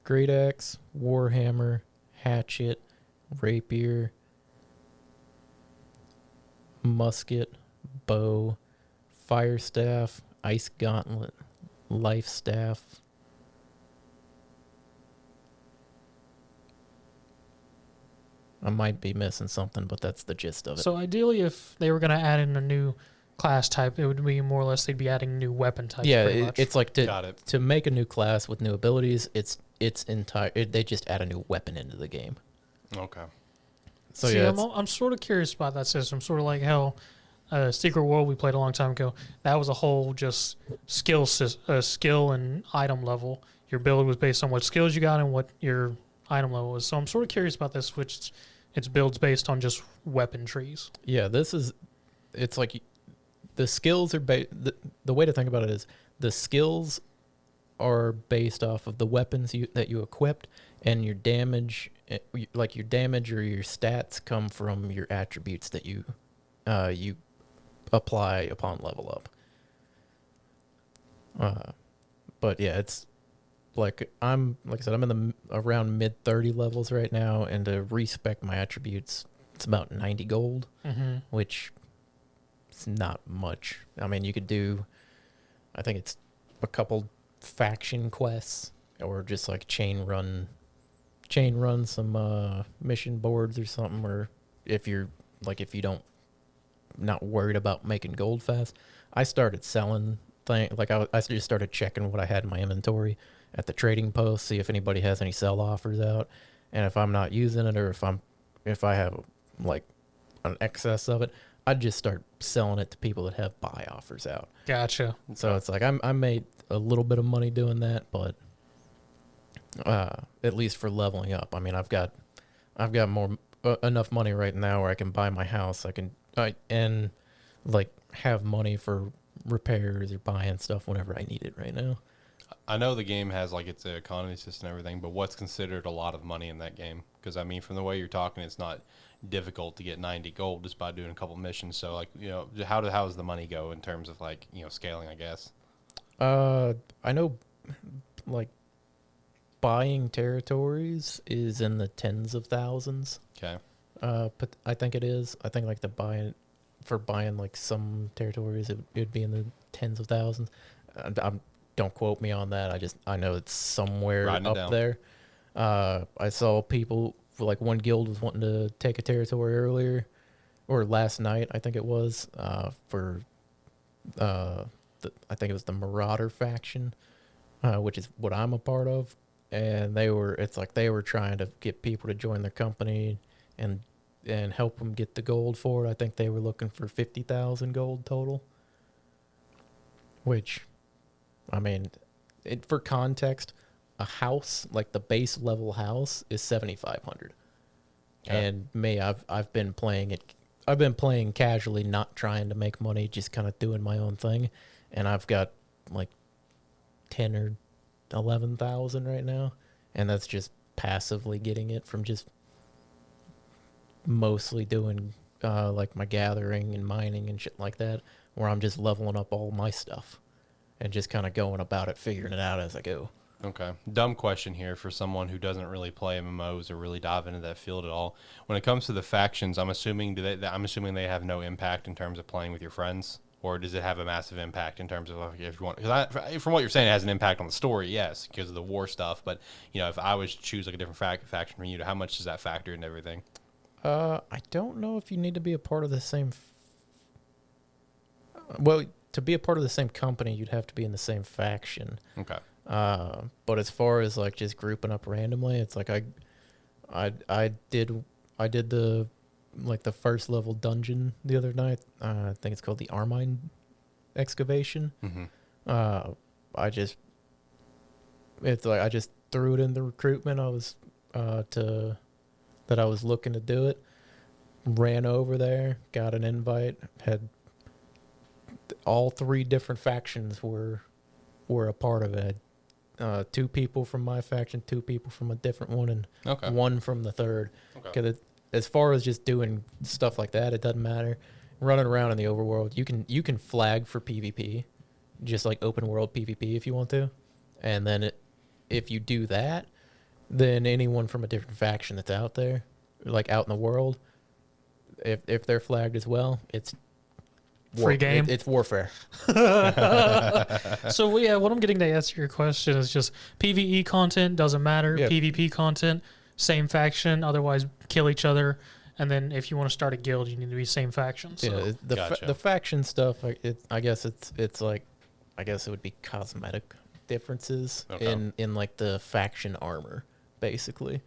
Great Axe, Warhammer, Hatchet, Rapier, Musket, Bow, Fire Staff, Ice Gauntlet, Life Staff. I might be missing something, but that's the gist of it. So ideally, if they were going to add in a new class type, it would be more or less they'd be adding new weapon types. Yeah, pretty much. it's like to make a new class with new abilities. They just add a new weapon into the game. Okay. So See, yeah, I'm sort of curious about that system. Sort of like how Secret World we played a long time ago. That was a whole just skill and item level. Your build was based on what skills you got and what your item level was. So I'm sort of curious about this, which it's builds based on just weapon trees. Yeah, it's like the skills are the way to think about it is the skills are based off of the weapons that you equipped, and your damage, like your damage or your stats, come from your attributes that you apply upon level up. But yeah, it's like I said, I'm in around mid 30 levels right now, and to respec my attributes, it's about 90 gold, which is not much. I mean, you could do, I think it's a couple faction quests, or just like chain run some mission boards or something, or if you don't not worried about making gold fast. I started selling things, like I just started checking what I had in my inventory at the trading post, see if anybody has any sell offers out, and if I'm not using it, or if I have like an excess of it, I'd just start selling it to people that have buy offers out. Gotcha. So it's like I made a little bit of money doing that, but at least for leveling up. I mean, I've got more enough money right now where I can buy my house. And like have money for repairs or buying stuff whenever I need it right now. I know the game has like its economy system and everything, but what's considered a lot of money in that game? Because I mean, from the way you're talking, it's not difficult to get 90 gold just by doing a couple missions. So like, how does the money go in terms of like scaling? I guess. I know, like, buying territories is in the tens of thousands. Okay. But I think it is. I think like buying like some territories, it'd be in the tens of thousands. Don't quote me on that. I know it's somewhere up there. I saw people, like one guild was wanting to take a territory earlier, or last night, I think it was, for I think it was the Marauder faction, which is what I'm a part of. And they were trying to get people to join their company and help them get the gold for it. I think they were looking for 50,000 gold total. Which, I mean, for context, a house, like the base level house, is 7,500. Okay. And me, I've been playing it. I've been playing casually, not trying to make money, just kind of doing my own thing. And I've got like 10 or 11,000 right now, and that's just passively getting it from just mostly doing like my gathering and mining and shit like that, where I'm just leveling up all my stuff and just kind of going about it, figuring it out as I go. Okay. Dumb question here for someone who doesn't really play MMOs or really dive into that field at all. When it comes to the factions, I'm assuming they have no impact in terms of playing with your friends, or does it have a massive impact in terms of if you want? Because from what you're saying, it has an impact on the story, yes, because of the war stuff. But if I was to choose like a different faction from you, how much does that factor into everything? I don't know if you need to be a part of the same. Well, to be a part of the same company, you'd have to be in the same faction. Okay. But as far as like just grouping up randomly, it's like I did the like the first level dungeon the other night. I think it's called the AniMan excavation. Mm-hmm. I just threw it in the recruitment. I was I was looking to do it. Ran over there, got an invite. Had all 3 different factions were a part of it. 2 people from my faction, 2 people from a different one, and okay. 1 from the third. Okay. Because as far as just doing stuff like that, it doesn't matter. Running around in the overworld, you can flag for PvP, just like open world PvP if you want to, and then if you do that, then anyone from a different faction that's out there, like out in the world, if they're flagged as well, it's free game. It's warfare. So what I'm getting to answer your question is just PvE content doesn't matter. Yeah. PvP content, same faction, otherwise kill each other. And then if you want to start a guild, you need to be same faction. So. Yeah, the faction stuff, I guess it's like, I guess it would be cosmetic differences in like the faction armor, basically,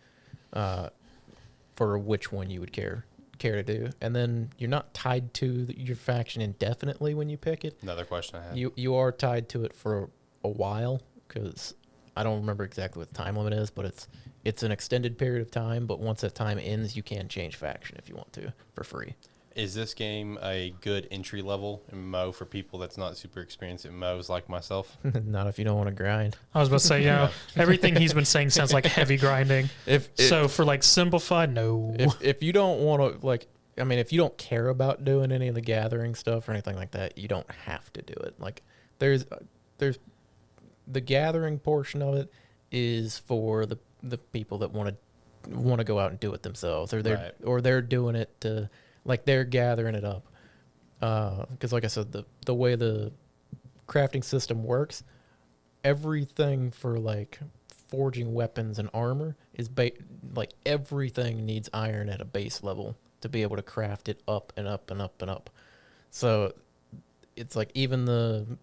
for which one you would care to do. And then you're not tied to your faction indefinitely when you pick it. Another question I had. You are tied to it for a while, because I don't remember exactly what the time limit is, but it's an extended period of time. But once that time ends, you can change faction if you want to for free. Is this game a good entry level MMO for people that's not super experienced at MMOs like myself? Not if you don't want to grind. I was about to say, everything he's been saying sounds like heavy grinding. So for like simplified, no. If you don't want to, like, I mean, if you don't care about doing any of the gathering stuff or anything like that, you don't have to do it. Like, there's the gathering portion of it is for the people that want to go out and do it themselves, or they're doing it to. Like, they're gathering it up. Because, like I said, the way the crafting system works, everything for, like, forging weapons and armor is, like, everything needs iron at a base level to be able to craft it up and up and up and up. So, it's like, even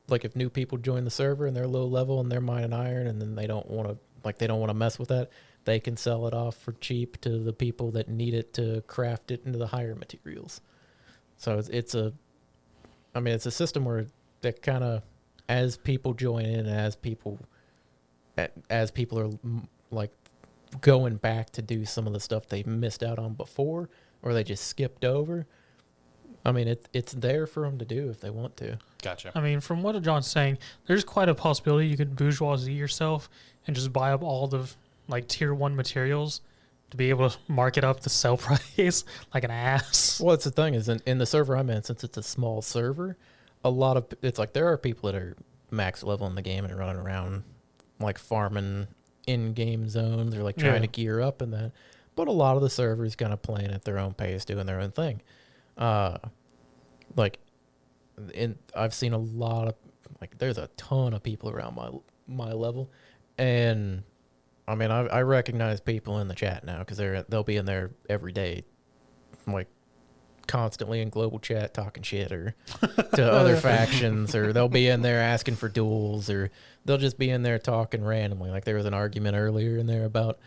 if new people join the server and they're low level and they're mining iron and then they don't want to mess with that, they can sell it off for cheap to the people that need it to craft it into the higher materials. So it's a system where that kind of, as people join in, as people are like going back to do some of the stuff they missed out on before, or they just skipped over, I mean, it's there for them to do if they want to. Gotcha. I mean, from what John's saying, there's quite a possibility you could bourgeoisie yourself and just buy up all the like tier 1 materials to be able to mark it up the sell price like an ass. Well, that's the thing is in the server I'm in, since it's a small server, it's like there are people that are max level in the game and running around like farming in-game zones or like trying to gear up and that. But a lot of the servers kind of playing at their own pace, doing their own thing. I've seen a lot of there's a ton of people around my level, and I mean I recognize people in the chat now because they'll be in there every day, like constantly in global chat talking shit or to other factions, or they'll be in there asking for duels, or they'll just be in there talking randomly. Like there was an argument earlier in there about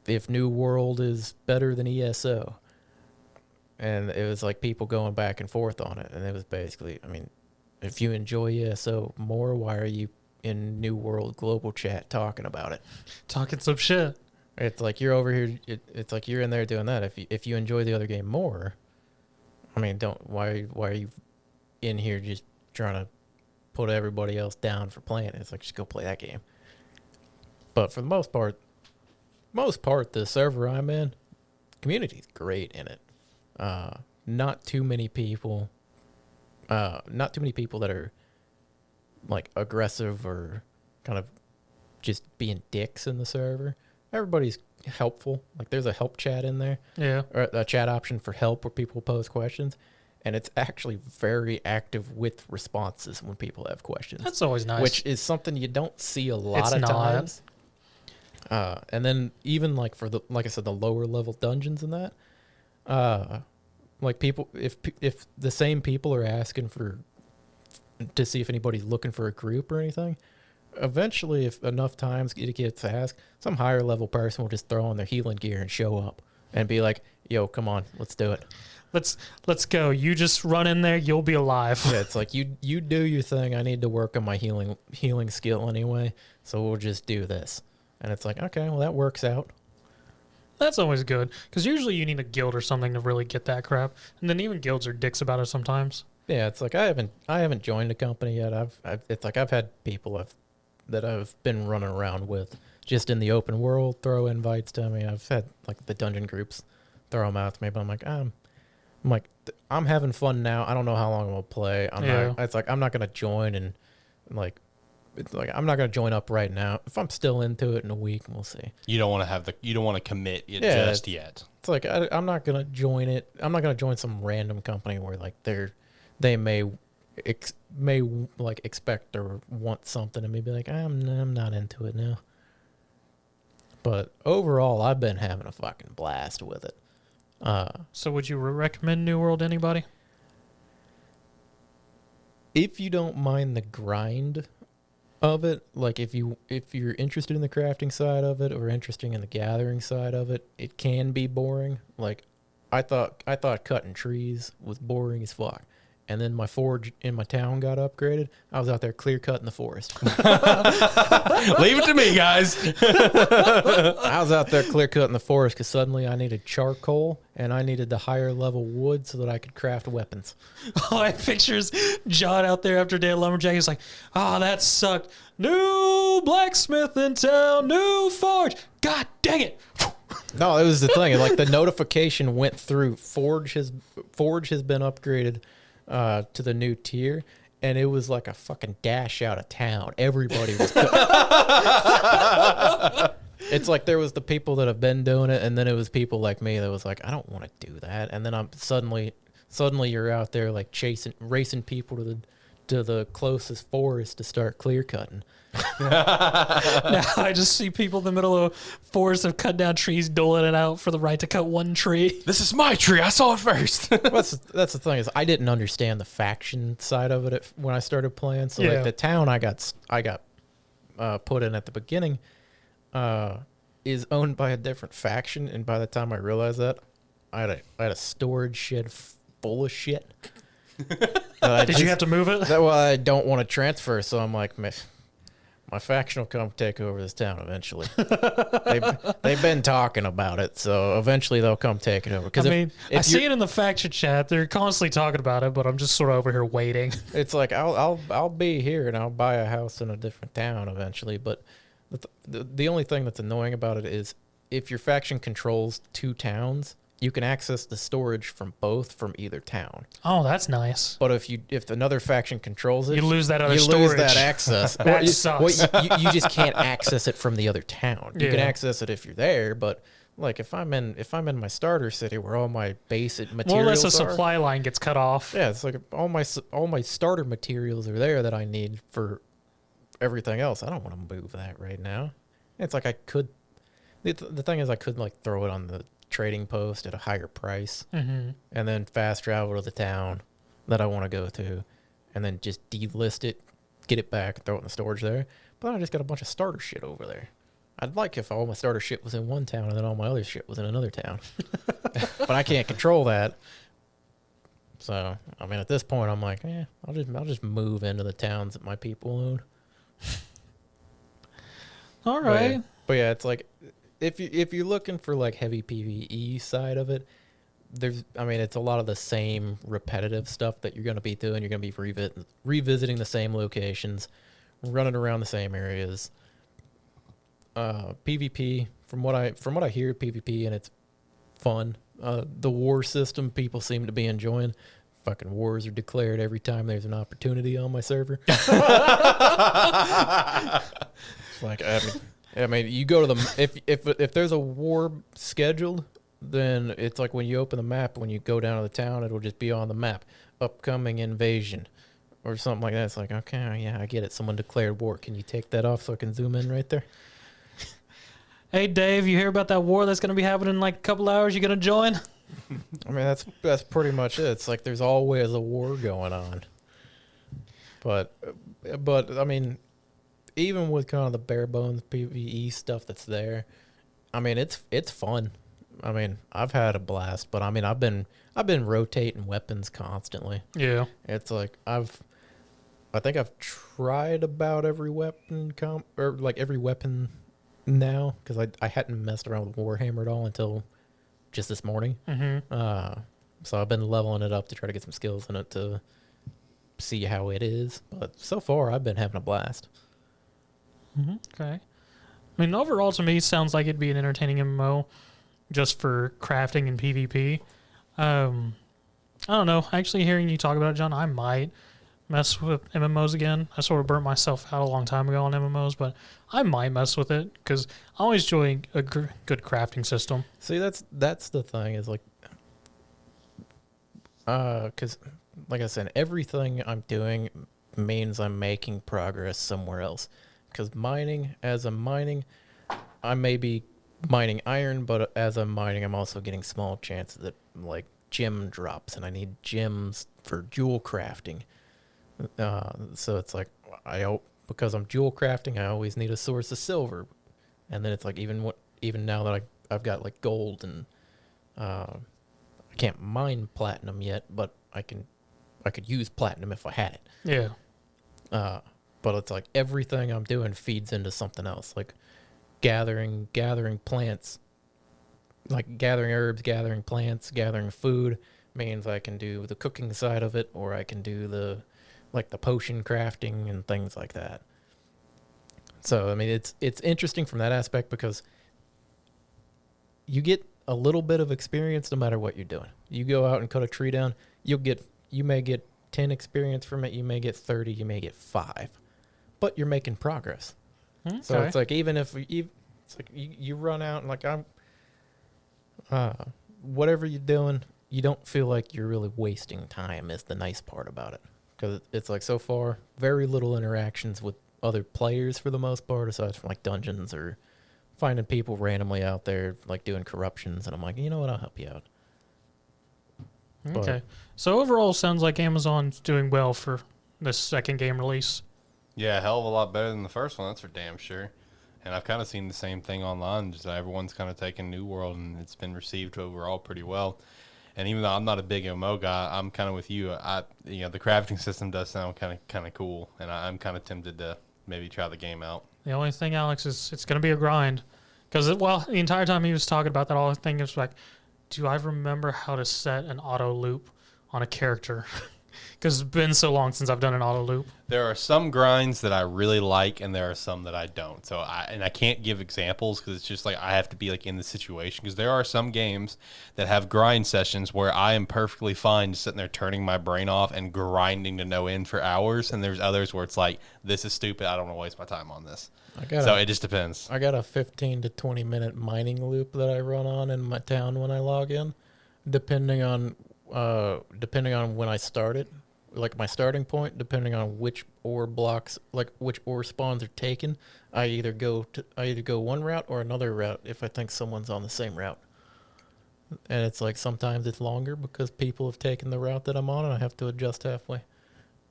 if New World is better than ESO. And it was like people going back and forth on it. And it was basically, I mean, if you enjoy ESO more, why are you in New World global chat talking about it? Talking some shit. It's like you're over here. It's like you're in there doing that. If you enjoy the other game more, I mean, why are you in here just trying to put everybody else down for playing it? It's like just go play that game. But for the most part, the server I'm in, community's great in it. Not too many people that are like aggressive or kind of just being dicks in the server. Everybody's helpful. Like there's a help chat in there. Yeah. Or a chat option for help where people pose questions. And it's actually very active with responses when people have questions. That's always nice. Which is something you don't see a lot of times. And then even like for like I said, the lower level dungeons and that, like people, if the same people are asking to see if anybody's looking for a group or anything, eventually, if enough times it gets asked, some higher level person will just throw on their healing gear and show up and be like, "Yo, come on, let's do it. Let's go. You just run in there, you'll be alive." Yeah, it's like you do your thing. I need to work on my healing skill anyway, so we'll just do this. And it's like, okay, well that works out. That's always good, because usually you need a guild or something to really get that crap, and then even guilds are dicks about it sometimes. Yeah, it's like I haven't joined a company yet. I've had people that I've been running around with just in the open world throw invites to me. I've had like the dungeon groups throw them out to me, but I'm like I'm having fun now. I don't know how long I'm gonna play. I'm not gonna join and like. It's like I'm not gonna join up right now. If I'm still into it in a week, we'll see. You don't want to commit it just yet. It's like I'm not gonna join it. I'm not gonna join some random company where like they may like expect or want something and maybe like I'm not into it now. But overall, I've been having a fucking blast with it. So would you recommend New World to anybody? If you don't mind the grind of it, like if you're interested in the crafting side of it or interested in the gathering side of it, it can be boring. Like I thought cutting trees was boring as fuck. And then my forge in my town got upgraded. I was out there clear cutting the forest. Leave it to me, guys. I was out there clear cutting the forest because suddenly I needed charcoal and I needed the higher level wood so that I could craft weapons. Oh, I pictures John out there after a day of lumberjack. He's like, "Oh, that sucked. New blacksmith in town, new forge. God dang it." No, it was the thing. Like the notification went through. Forge has been upgraded to the new tier, and it was like a fucking dash out of town. Everybody was it's like there was the people that have been doing it, and then it was people like me that was like, I don't want to do that. And then I'm suddenly you're out there like racing people to the closest forest to start clear cutting. Now I just see people in the middle of forest have cut down trees, doling it out for the right to cut one tree. This is my tree. I saw it first. That's the thing is I didn't understand the faction side of it when I started playing. So like the town I got put in at the beginning is owned by a different faction, and by the time I realized that, I had a storage shed full of shit. Did you have to move it? Well, I don't want to transfer, so I'm like, My faction will come take over this town eventually. They've been talking about it, so eventually they'll come take it over. I mean, I see it in the faction chat. They're constantly talking about it, but I'm just sort of over here waiting. It's like I'll be here and I'll buy a house in a different town eventually. But the only thing that's annoying about it is if your faction controls 2 towns, you can access the storage from both from either town. Oh, that's nice. But if another faction controls it, You lose that other you storage. lose that access. That sucks. You just can't access it from the other town. You can Yeah. access it if you're there, but like if I'm in my starter city where all my basic materials More or less a are, supply line gets cut off. yeah, it's like all my starter materials are there that I need for everything else. I don't want to move that right now. It's like I could. The thing is, I could like throw it on the trading post at a higher price, Mm-hmm. and then fast travel to the town that I want to go to, and then just delist it, get it back, throw it in the storage there. But I just got a bunch of starter shit over there. I'd like if all my starter shit was in one town and then all my other shit was in another town. But I can't control that. So, I mean, at this point, I'm like, I'll just move into the towns that my people own. All right. But yeah, it's like if you're looking for like heavy PvE side of it, it's a lot of the same repetitive stuff that you're going to be doing. You're going to be revisiting the same locations, running around the same areas. PvP, from what I hear, PvP, and it's fun. The war system people seem to be enjoying. Fucking wars are declared every time there's an opportunity on my server. It's like I mean, you go to the if there's a war scheduled, then it's like when you open the map, when you go down to the town, it'll just be on the map, upcoming invasion, or something like that. It's like, okay, yeah, I get it. Someone declared war. Can you take that off so I can zoom in right there? Hey, Dave, you hear about that war that's going to be happening in like a couple hours? You going to join? I mean, that's pretty much it. It's like there's always a war going on. But I mean, even with kind of the bare bones PvE stuff that's there, I mean, it's fun. I mean, I've had a blast, but I mean, I've been rotating weapons constantly. Yeah. It's like I think I've tried about every weapon every weapon now, because I hadn't messed around with Warhammer at all until just this morning. Mm-hmm. So I've been leveling it up to try to get some skills in it to see how it is. But so far, I've been having a blast. Mm-hmm. Okay. I mean, overall, to me, sounds like it'd be an entertaining MMO just for crafting and PvP. I don't know. Actually, hearing you talk about it, John, I might mess with MMOs again. I sort of burnt myself out a long time ago on MMOs, but I might mess with it because I always enjoy a good crafting system. See, that's the thing is like, because like I said, everything I'm doing means I'm making progress somewhere else. Because as I'm mining, I may be mining iron, but as I'm mining, I'm also getting small chances that like gem drops, and I need gems for jewel crafting. So it's like because I'm jewel crafting, I always need a source of silver, and then it's like even now that I've got like gold and I can't mine platinum yet, but I could use platinum if I had it. Yeah. But it's like everything I'm doing feeds into something else, like gathering plants, like gathering herbs, gathering plants, gathering food means I can do the cooking side of it, or I can do the potion crafting and things like that. So, I mean, it's interesting from that aspect because you get a little bit of experience no matter what you're doing. You go out and cut a tree down, you may get 10 experience from it, you may get 30, you may get 5. But you're making progress. Okay. So it's like even if it's like you run out and like whatever you're doing, you don't feel like you're really wasting time is the nice part about it. Because it's like so far, very little interactions with other players for the most part, aside from like dungeons or finding people randomly out there like doing corruptions. And I'm like, you know what, I'll help you out. Okay. So overall, sounds like Amazon's doing well for this second game release. Yeah, a hell of a lot better than the first one, that's for damn sure. And I've kind of seen the same thing online, just that everyone's kind of taken New World, and it's been received overall pretty well. And even though I'm not a big MMO guy, I'm kind of with you. The crafting system does sound kind of cool, and I'm kind of tempted to maybe try the game out. The only thing, Alex, is it's going to be a grind. Because, the entire time he was talking about that, all the thing is like, do I remember how to set an auto loop on a character? Because it's been so long since I've done an auto loop. There are some grinds that I really like, and there are some that I don't. So I can't give examples because it's just like I have to be like in the situation. Because there are some games that have grind sessions where I am perfectly fine just sitting there turning my brain off and grinding to no end for hours. And there's others where it's like, this is stupid. I don't want to waste my time on this. So it just depends. I got a 15 to 20 minute mining loop that I run on in my town when I log in, depending on when I started. Like my starting point, depending on which ore blocks, like which ore spawns are taken, I either go one route or another route if I think someone's on the same route. And it's like sometimes it's longer because people have taken the route that I'm on, and I have to adjust halfway.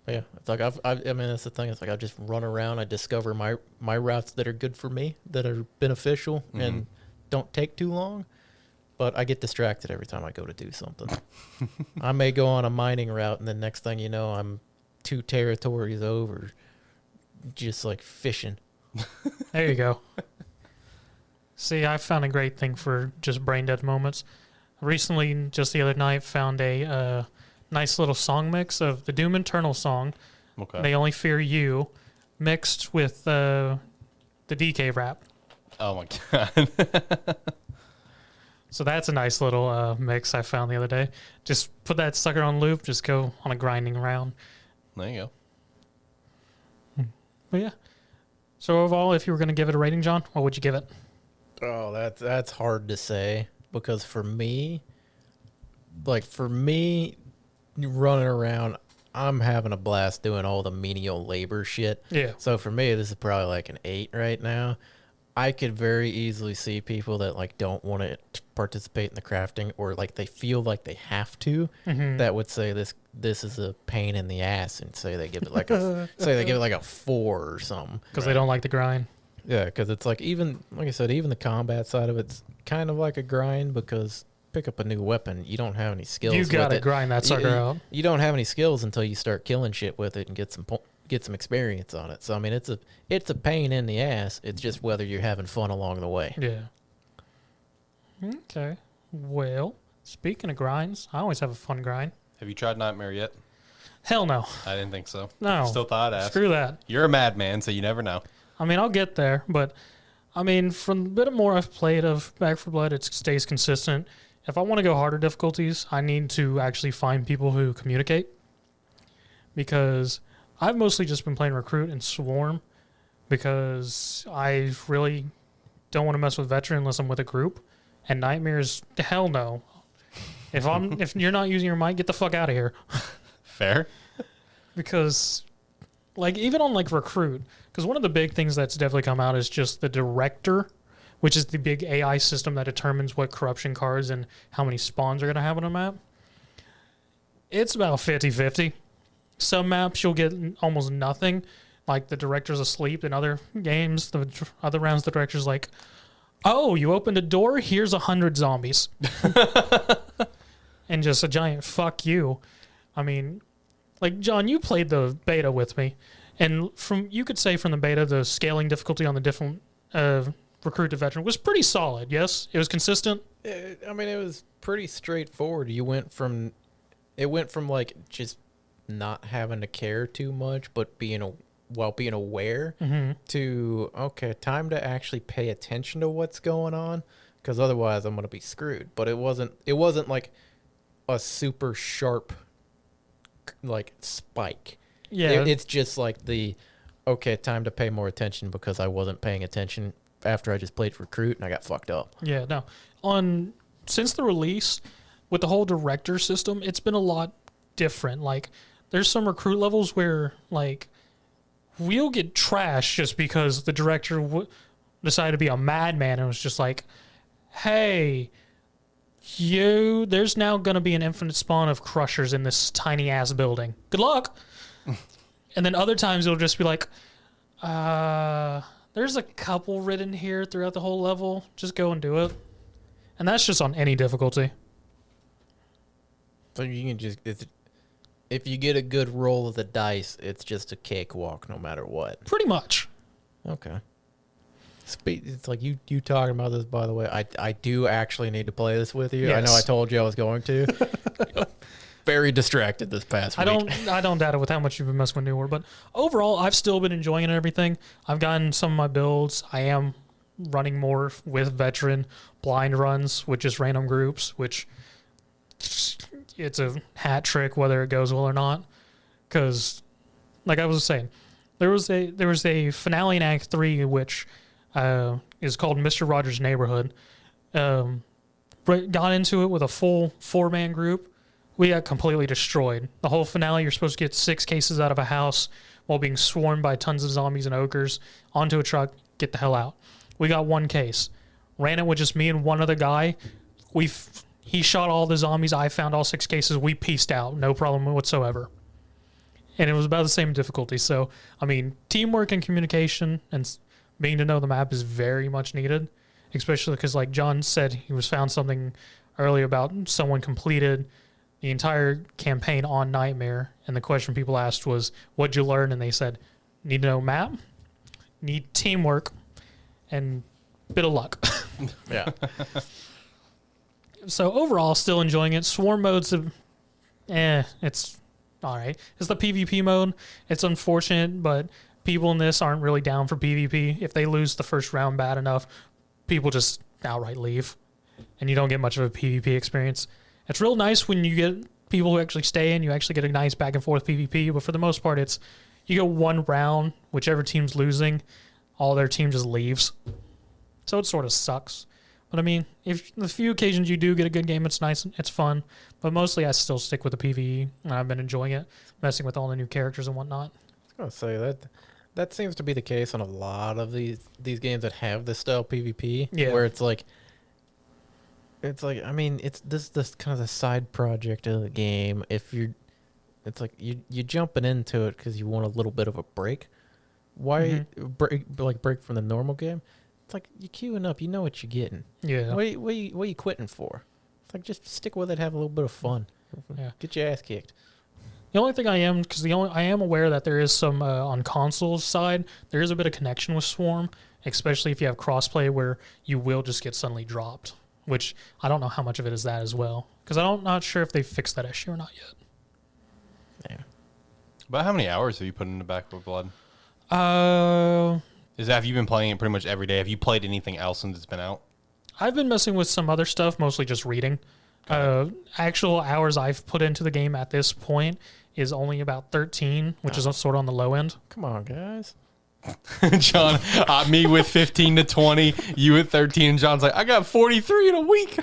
But yeah, it's like I mean that's the thing. It's like I just run around, I discover my routes that are good for me, that are beneficial and don't take too long. But I get distracted every time I go to do something. I may go on a mining route, and the next thing you know, I'm 2 territories over, just like fishing. There you go. See, I found a great thing for just brain dead moments. Recently, just the other night, found a nice little song mix of the Doom Eternal song, Okay. They Only Fear You, mixed with the DK rap. Oh my god. So that's a nice little mix I found the other day. Just put that sucker on loop, just go on a grinding round. There you go. But yeah. So overall, if you were going to give it a rating, John, what would you give it? Oh, that's hard to say because for me, running around, I'm having a blast doing all the menial labor shit. Yeah. So for me, this is probably like an 8 right now. I could very easily see people that like don't want to participate in the crafting, or like they feel like they have to, that would say this is a pain in the ass, and say they give it like a 4 or something because they don't like the grind. Yeah, because it's like even I said, even the combat side of it's kind of like a grind because pick up a new weapon, you don't have any skills. You gotta grind that sucker out. You don't have any skills until you start killing shit with it and get some experience on it. So I mean, it's a pain in the ass. It's just whether you're having fun along the way. Yeah. Okay. Well, speaking of grinds, I always have a fun grind. Have you tried Nightmare yet? Hell no. I didn't think so. No. Still thought I'd ask. Screw that. You're a madman, so you never know. I mean, I'll get there, but I mean, from the bit more I've played of Back 4 Blood, it stays consistent. If I want to go harder difficulties, I need to actually find people who communicate, because I've mostly just been playing Recruit and Swarm because I really don't want to mess with Veteran unless I'm with a group. And Nightmares, hell no. If you're not using your mic, get the fuck out of here. Fair. Because, like, even on like Recruit, because one of the big things that's definitely come out is just the Director, which is the big AI system that determines what corruption cards and how many spawns are going to have on a map. It's about 50-50. Some maps you'll get almost nothing, like the Director's asleep. In other games, the other rounds, the Director's like, oh, you opened a door? Here's 100 zombies. And just a giant fuck you. I mean, like, John, you played the beta with me. And you could say from the beta, the scaling difficulty on the different Recruit to Veteran was pretty solid, yes? It was consistent? I mean, it was pretty straightforward. It went from like just not having to care too much, but being aware to, okay, time to actually pay attention to what's going on, because otherwise I'm going to be screwed. But it wasn't like a super sharp like spike. Yeah. It's just like okay, time to pay more attention because I wasn't paying attention after I just played Recruit and I got fucked up. Yeah, no. Since the release, with the whole Director system, it's been a lot different. Like, there's some Recruit levels where, like, we'll get trashed just because the Director decided to be a madman and was just like, hey, there's now going to be an infinite spawn of Crushers in this tiny-ass building. Good luck! And then other times it'll just be like, there's a couple written here throughout the whole level. Just go and do it. And that's just on any difficulty. So you can just, if you get a good roll of the dice, it's just a cakewalk no matter what. Pretty much. Okay. It's like you talking about this, by the way. I do actually need to play this with you. I know I Yes. told you I was going to. Very distracted this past week. I don't doubt it with how much you've been messing with New World, but overall, I've still been enjoying it and everything. I've gotten some of my builds. I am running more with veteran blind runs with just random groups, which it's a hat trick whether it goes well or not. Because, like I was saying, there was a finale in Act 3 which is called Mr. Rogers' Neighborhood. Got into it with a full 4-man group. We got completely destroyed. The whole finale, you're supposed to get 6 cases out of a house while being swarmed by tons of zombies and ogres onto a truck, get the hell out. We got 1 case. Ran it with just me and one other guy. He shot all the zombies. I found all 6 cases. We pieced out. No problem whatsoever. And it was about the same difficulty. So, I mean, teamwork and communication and being to know the map is very much needed, especially because, like John said, he was found something earlier about someone completed the entire campaign on Nightmare, and the question people asked was, what'd you learn? And they said, need to know map, need teamwork, and bit of luck. Yeah. So overall, still enjoying it. Swarm mode's it's all right. It's the PvP mode. It's unfortunate, but people in this aren't really down for PvP. If they lose the first round bad enough, people just outright leave, and you don't get much of a PvP experience. It's real nice when you get people who actually stay and you actually get a nice back and forth PvP, but for the most part, it's you go 1 round, whichever team's losing, all their team just leaves. So it sort of sucks. But I mean, if the few occasions you do get a good game, it's nice, it's fun. But mostly I still stick with the PvE, and I've been enjoying it, messing with all the new characters and whatnot. I was gonna say that seems to be the case on a lot of these games that have this style PvP. Yeah. Where it's like I mean, it's this kind of the side project of the game. It's like you jumping into it because you want a little bit of a break. Why break from the normal game? It's like you're queuing up. You know what you're getting. Yeah. What are you quitting for? It's like just stick with it. Have a little bit of fun. Yeah. Get your ass kicked. The only thing I am aware that there is some on console side, there is a bit of connection with Swarm, especially if you have crossplay where you will just get suddenly dropped, which I don't know how much of it is that as well, because I'm not sure if they fixed that issue or not yet. Yeah. About how many hours have you put into Back 4 Blood? Have you been playing it pretty much every day? Have you played anything else since it's been out? I've been messing with some other stuff, mostly just reading. Actual hours I've put into the game at this point is only about 13, which is sort of on the low end. Come on, guys. John, me with 15 to 20, you at 13, and John's like, I got 43 in a week.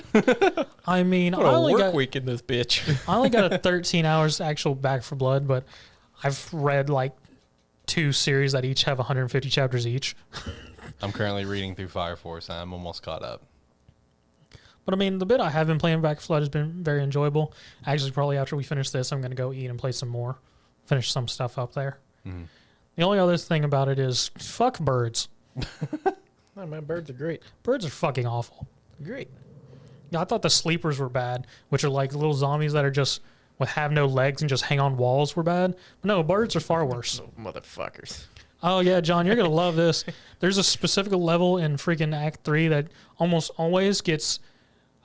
I mean, What a work week in this bitch. I only got a 13 hours actual Back 4 Blood, but I've read like 2 series that each have 150 chapters each. I'm currently reading through Fire Force, and I'm almost caught up. But I mean, the bit I have been playing Back 4 Blood has been very enjoyable. Actually, probably after we finish this, I'm going to go eat and play some more. Finish some stuff up there. Mm-hmm. The only other thing about it is, fuck birds. Oh, man, birds are great. Birds are fucking awful. Great. Yeah, I thought the sleepers were bad, which are like little zombies that are just have no legs and just hang on walls were bad. But no, birds are far worse. Oh, motherfuckers. Oh yeah, John, you're gonna love this. There's a specific level in freaking Act 3 that almost always gets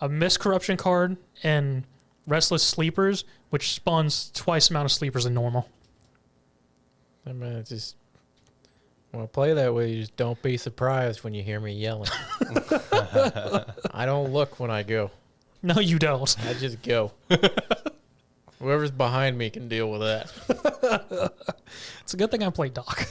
a miscorruption card and restless sleepers, which spawns twice the amount of sleepers than normal. I mean, it's just want to play that way. You just don't be surprised when you hear me yelling. I don't look when I go. No, you don't. I just go. Whoever's behind me can deal with that. It's a good thing I play Doc.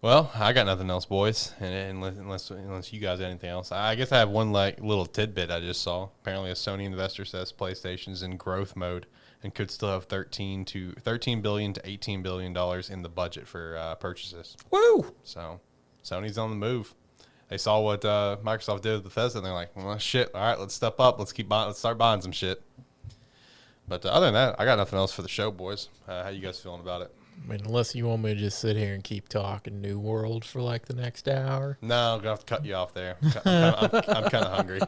Well, I got nothing else, boys, unless you guys got anything else. I guess I have one little tidbit I just saw. Apparently, a Sony investor says PlayStation's in growth mode and could still have $13 billion to $18 billion in the budget for purchases. Woo! So, Sony's on the move. They saw what Microsoft did with Bethesda, and they're like, well, shit, all right, let's step up. Let's start buying some shit. But other than that, I got nothing else for the show, boys. How you guys feeling about it? I mean, unless you want me to just sit here and keep talking New World for like the next hour. No, I'm going to have to cut you off there. I'm kind of hungry.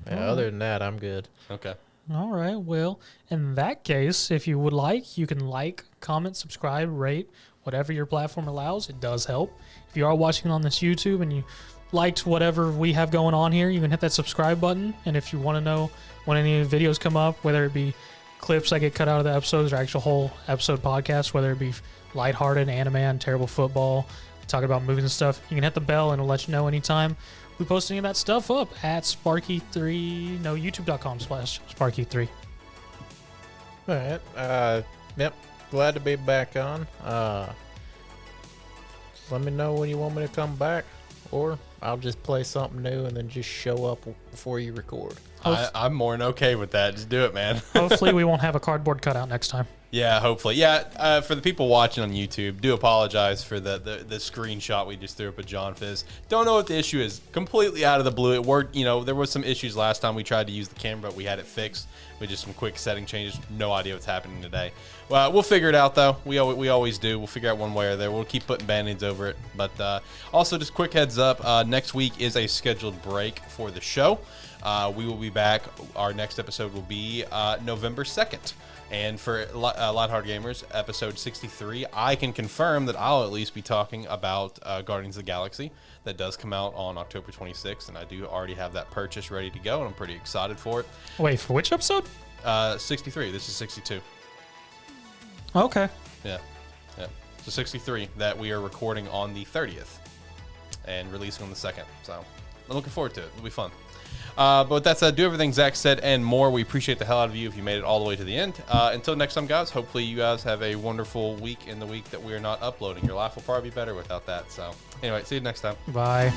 Yeah, other than that, I'm good. Okay. All right. Well, in that case, if you would like, you can like, comment, subscribe, rate, whatever your platform allows. It does help. If you are watching on this YouTube and you liked whatever we have going on here, you can hit that subscribe button. And if you want to know when any videos come up, whether it be clips that get cut out of the episodes or actual whole episode podcasts, whether it be lighthearted, AniMan, terrible football, talking about movies and stuff, you can hit the bell and it'll let you know anytime we post any of that stuff up at Sparky3, no, youtube.com/Sparky3. All right. Yep. Glad to be back on. Let me know when you want me to come back, or I'll just play something new and then just show up before you record. I'm more than okay with that. Just do it, man. Hopefully we won't have a cardboard cutout next time. Yeah, hopefully. Yeah, for the people watching on YouTube, do apologize for the screenshot we just threw up at John Fizz. Don't know what the issue is. Completely out of the blue. It worked. There was some issues last time we tried to use the camera, but we had it fixed with just some quick setting changes. No idea what's happening today. Well, we'll figure it out, though. We always do. We'll figure out one way or the other. We'll keep putting band-aids over it. But also, just quick heads up, next week is a scheduled break for the show. We will be back. Our next episode will be November 2nd. And for Lighthearted Gamers, episode 63, I can confirm that I'll at least be talking about Guardians of the Galaxy. That does come out on October 26th, and I do already have that purchase ready to go, and I'm pretty excited for it. Wait, for which episode? 63. This is 62. Okay. Yeah. So 63 that we are recording on the 30th and releasing on the 2nd. So I'm looking forward to it. It'll be fun. But with that said, do everything Zach said and more. We appreciate the hell out of you if you made it all the way to the end. Until next time, guys, hopefully you guys have a wonderful week in the week that we are not uploading. Your life will probably be better without that. So anyway, see you next time. Bye.